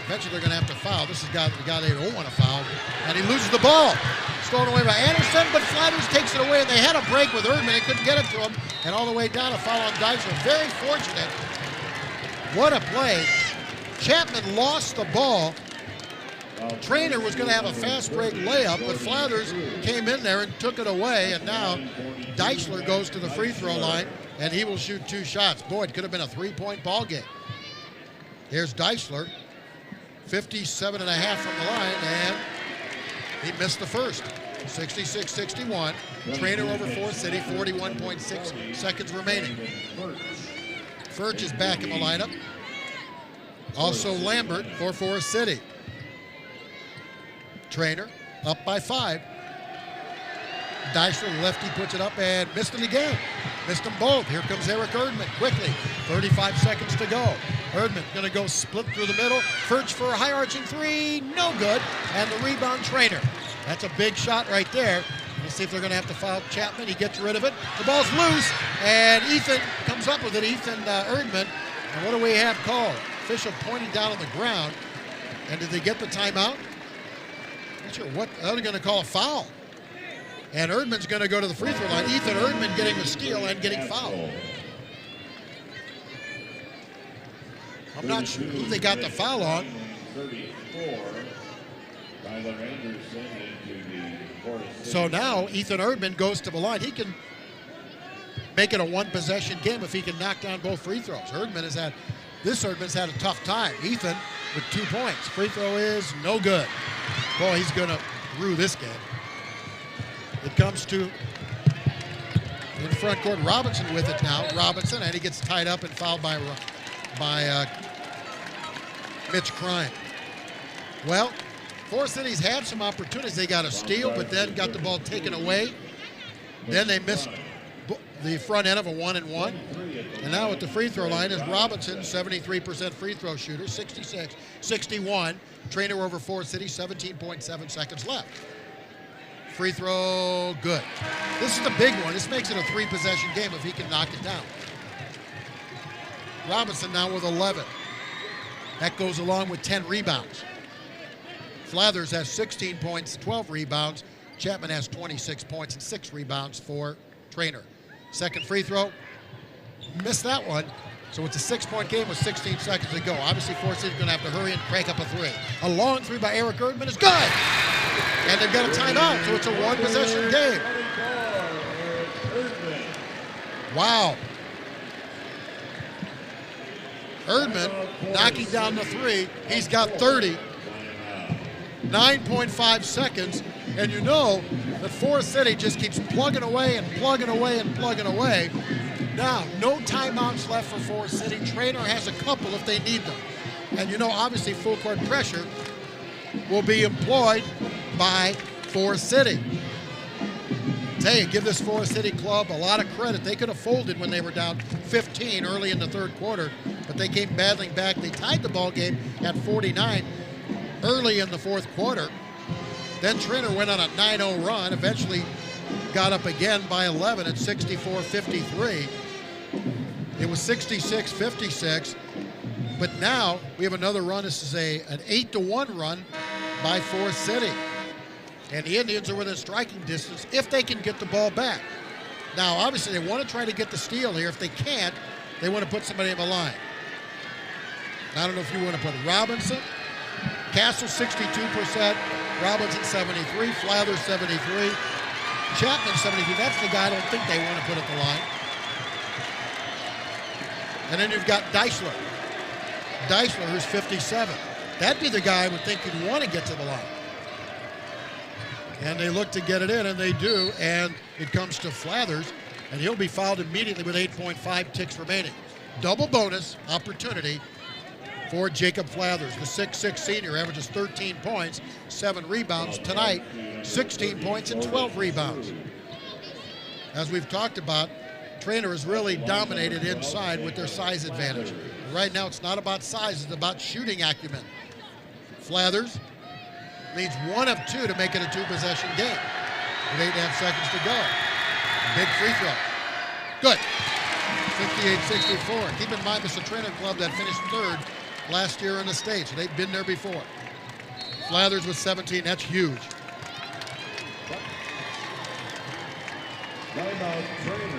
Eventually they're going to have to foul. This is the guy they don't want to foul. And he loses the ball. Stolen away by Anderson, but Flathers takes it away. And they had a break with Erdman. They couldn't get it to him. And all the way down, a foul on Deisler. Very fortunate. What a play. Chapman lost the ball. Treynor was going to have a fast break layup, but Flathers came in there and took it away. And now Deisler goes to the free throw line, and he will shoot 2 shots. Boy, it could have been a 3-point ball game. Here's Deisler, 57.5 from the line, and he missed the first. 66-61. Treynor over Forest City, 41.6 seconds remaining. Furch is back in the lineup. Also Lambert for Forest City. Treynor up by 5. Deisler, lefty, puts it up and missed it again. Missed them both. Here comes Eric Erdman quickly. 35 seconds to go. Erdman going to go split through the middle. Furch for a high arching 3. No good. And the rebound, Treynor. That's a big shot right there. We'll see if they're going to have to foul Chapman. He gets rid of it. The ball's loose. And Ethan comes up with it. Ethan Erdman. And what do we have called? Official pointing down on the ground. And did they get the timeout? Not sure what. They're going to call a foul. And Erdman's going to go to the free throw line. Ethan Erdman getting the steal and getting fouled. I'm not sure who they got the foul on. 34. Tyler Anderson into the Forest City. So now Ethan Erdman goes to the line. He can make it a one-possession game if he can knock down both free throws. Erdman's had a tough time. Ethan with 2 points. Free throw is no good. Boy, he's going to rue this game. It comes to in front court. Robinson with it now. Robinson, and he gets tied up and fouled by Mitch Crime. Well, Forest City's had some opportunities. They got a steal, but then got the ball taken away. Then they missed the front end of a 1-and-1. And now at the free throw line is Robinson, 73% free throw shooter, 66-61. Treynor over Forest City, 17.7 seconds left. Free throw, good. This is the big one. This makes it a 3-possession game if he can knock it down. Robinson now with 11. That goes along with 10 rebounds. Flathers has 16 points, 12 rebounds. Chapman has 26 points and 6 rebounds for Treynor. Second free throw, missed that one. So it's a 6-point game with 16 seconds to go. Obviously, Forest City's going to have to hurry and crank up a 3. A long 3 by Eric Erdman is good. And they've got a timeout, so it's a 1-possession game. Wow. Erdman knocking down the 3. He's got 30. 9.5 seconds. And you know that Forest City just keeps plugging away and plugging away and plugging away. Now, no timeouts left for Forest City. Treynor has a couple if they need them. And you know, obviously, full court pressure will be employed by Forest City. Tell you, give this Forest City club a lot of credit. They could have folded when they were down 15 early in the third quarter, but they came battling back. They tied the ball game at 49 early in the fourth quarter. Then Treynor went on a 9-0 run, eventually got up again by 11 at 64-53. It was 66-56, but now we have another run. This is an 8-1 run by Forest City. And the Indians are within striking distance if they can get the ball back. Now, obviously, they want to try to get the steal here. If they can't, they want to put somebody in the line. I don't know if you want to put Robinson, Castle 62%, Robinson 73, Flather 73, Chapman 73. That's the guy I don't think they want to put at the line. And then you've got Deisler. Deisler, who's 57. That'd be the guy I would think you'd want to get to the line. And they look to get it in, and they do. And it comes to Flathers, and he'll be fouled immediately with 8.5 ticks remaining. Double bonus opportunity for Jacob Flathers. The 6'6 senior averages 13 points, 7 rebounds. Tonight, 16 points and 12 rebounds. As we've talked about, Treynor has really dominated inside with their size advantage. Right now, it's not about size, it's about shooting acumen. Flathers leads 1 of 2 to make it a 2-possession game with 8.5 seconds to go. Big free throw. Good. 58-64. Keep in mind, this is a Treynor club that finished 3rd last year in the state, so they've been there before. Flathers with 17, that's huge.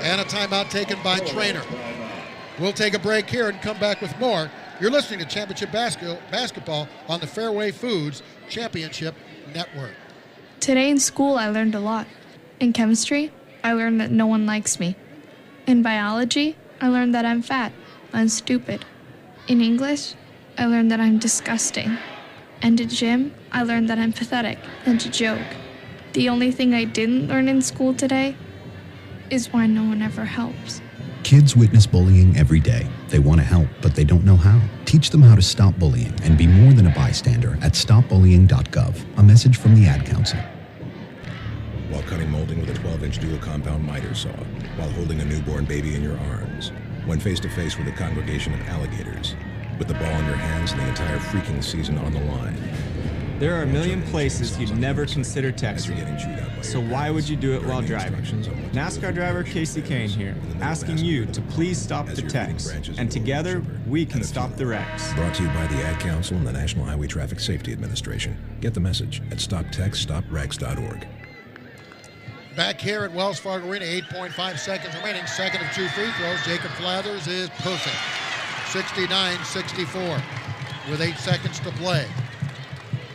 And a timeout taken by Treynor. We'll take a break here and come back with more. You're listening to Championship Basketball on the Fairway Foods Championship Network. Today in school, I learned a lot. In chemistry, I learned that no one likes me. In biology, I learned that I'm fat and stupid. In English, I learned that I'm disgusting. And in gym, I learned that I'm pathetic and a joke. The only thing I didn't learn in school today is why no one ever helps. Kids witness bullying every day. They want to help, but they don't know how. Teach them how to stop bullying and be more than a bystander at stopbullying.gov. A message from the Ad Council. While cutting molding with a 12-inch dual compound miter saw, while holding a newborn baby in your arms, when face to face with a congregation of alligators, with the ball in your hands and the entire freaking season on the line. There are a million places you'd never consider texting, so why would you do it while driving? NASCAR driver Casey Kane here, asking you to please stop the text, and together we can stop the wrecks. Brought to you by the Ad Council and the National Highway Traffic Safety Administration. Get the message at stoptextstopwrecks.org. Back here at Wells Fargo Arena, 8.5 seconds remaining. Second of 2 free throws. Jacob Flathers is perfect. 69-64 with 8 seconds to play.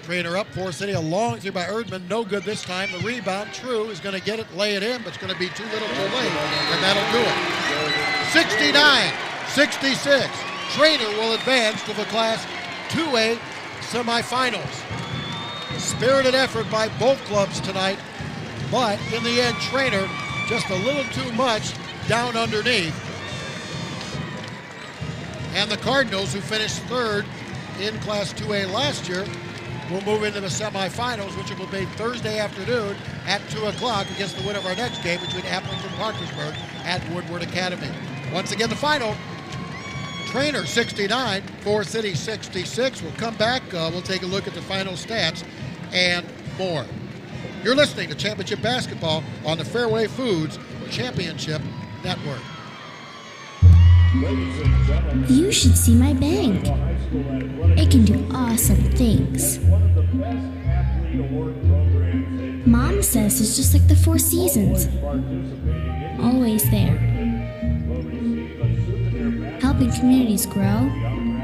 Treynor up, Forest City, a long three by Erdman, no good this time. The rebound, True is going to get it, lay it in, but it's going to be too little too late, and that'll do it. 69-66. Treynor will advance to the Class 2A semifinals. Spirited effort by both clubs tonight, but in the end, Treynor just a little too much down underneath. And the Cardinals, who finished 3rd in Class 2A last year, will move into the semifinals, which will be Thursday afternoon at 2 o'clock against the winner of our next game between Appleton and Parkersburg at Woodward Academy. Once again, the final, Treynor 69, Forest City 66. We'll come back, we'll take a look at the final stats and more. You're listening to Championship Basketball on the Fairway Foods Championship Network. You should see my bank. It can do awesome things. Mom says it's just like the Four Seasons. Always there. Helping communities grow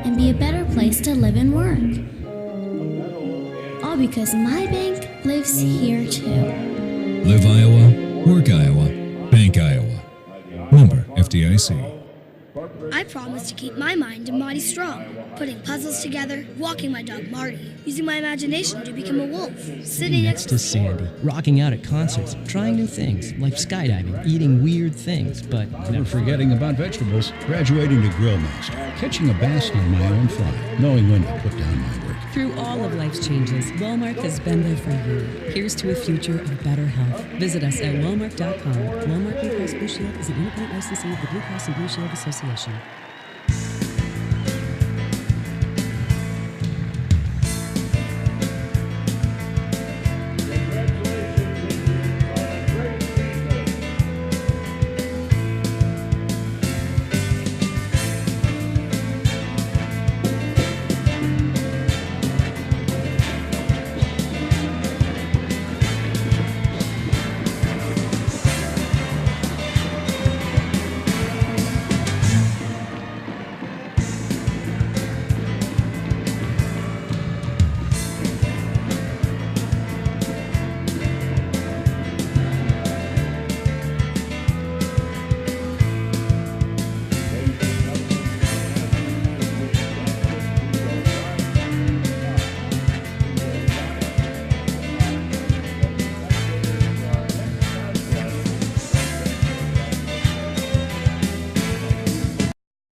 and be a better place to live and work. All because my bank lives here too. Live Iowa, work Iowa, bank Iowa. Member FDIC. I promise to keep my mind and body strong, putting puzzles together, walking my dog Marty, using my imagination to become a wolf, sitting next to Sandy, rocking out at concerts, trying new things like skydiving, eating weird things, but never forgetting about vegetables, graduating to grill master, catching a bass on my own fly, knowing when to put down my work. Through all of life's changes, Wellmark has been there for you. Here's to a future of better health. Visit us at wellmark.com. Wellmark Blue Cross Blue Shield is an independent licensee of the Blue Cross and Blue Shield Association.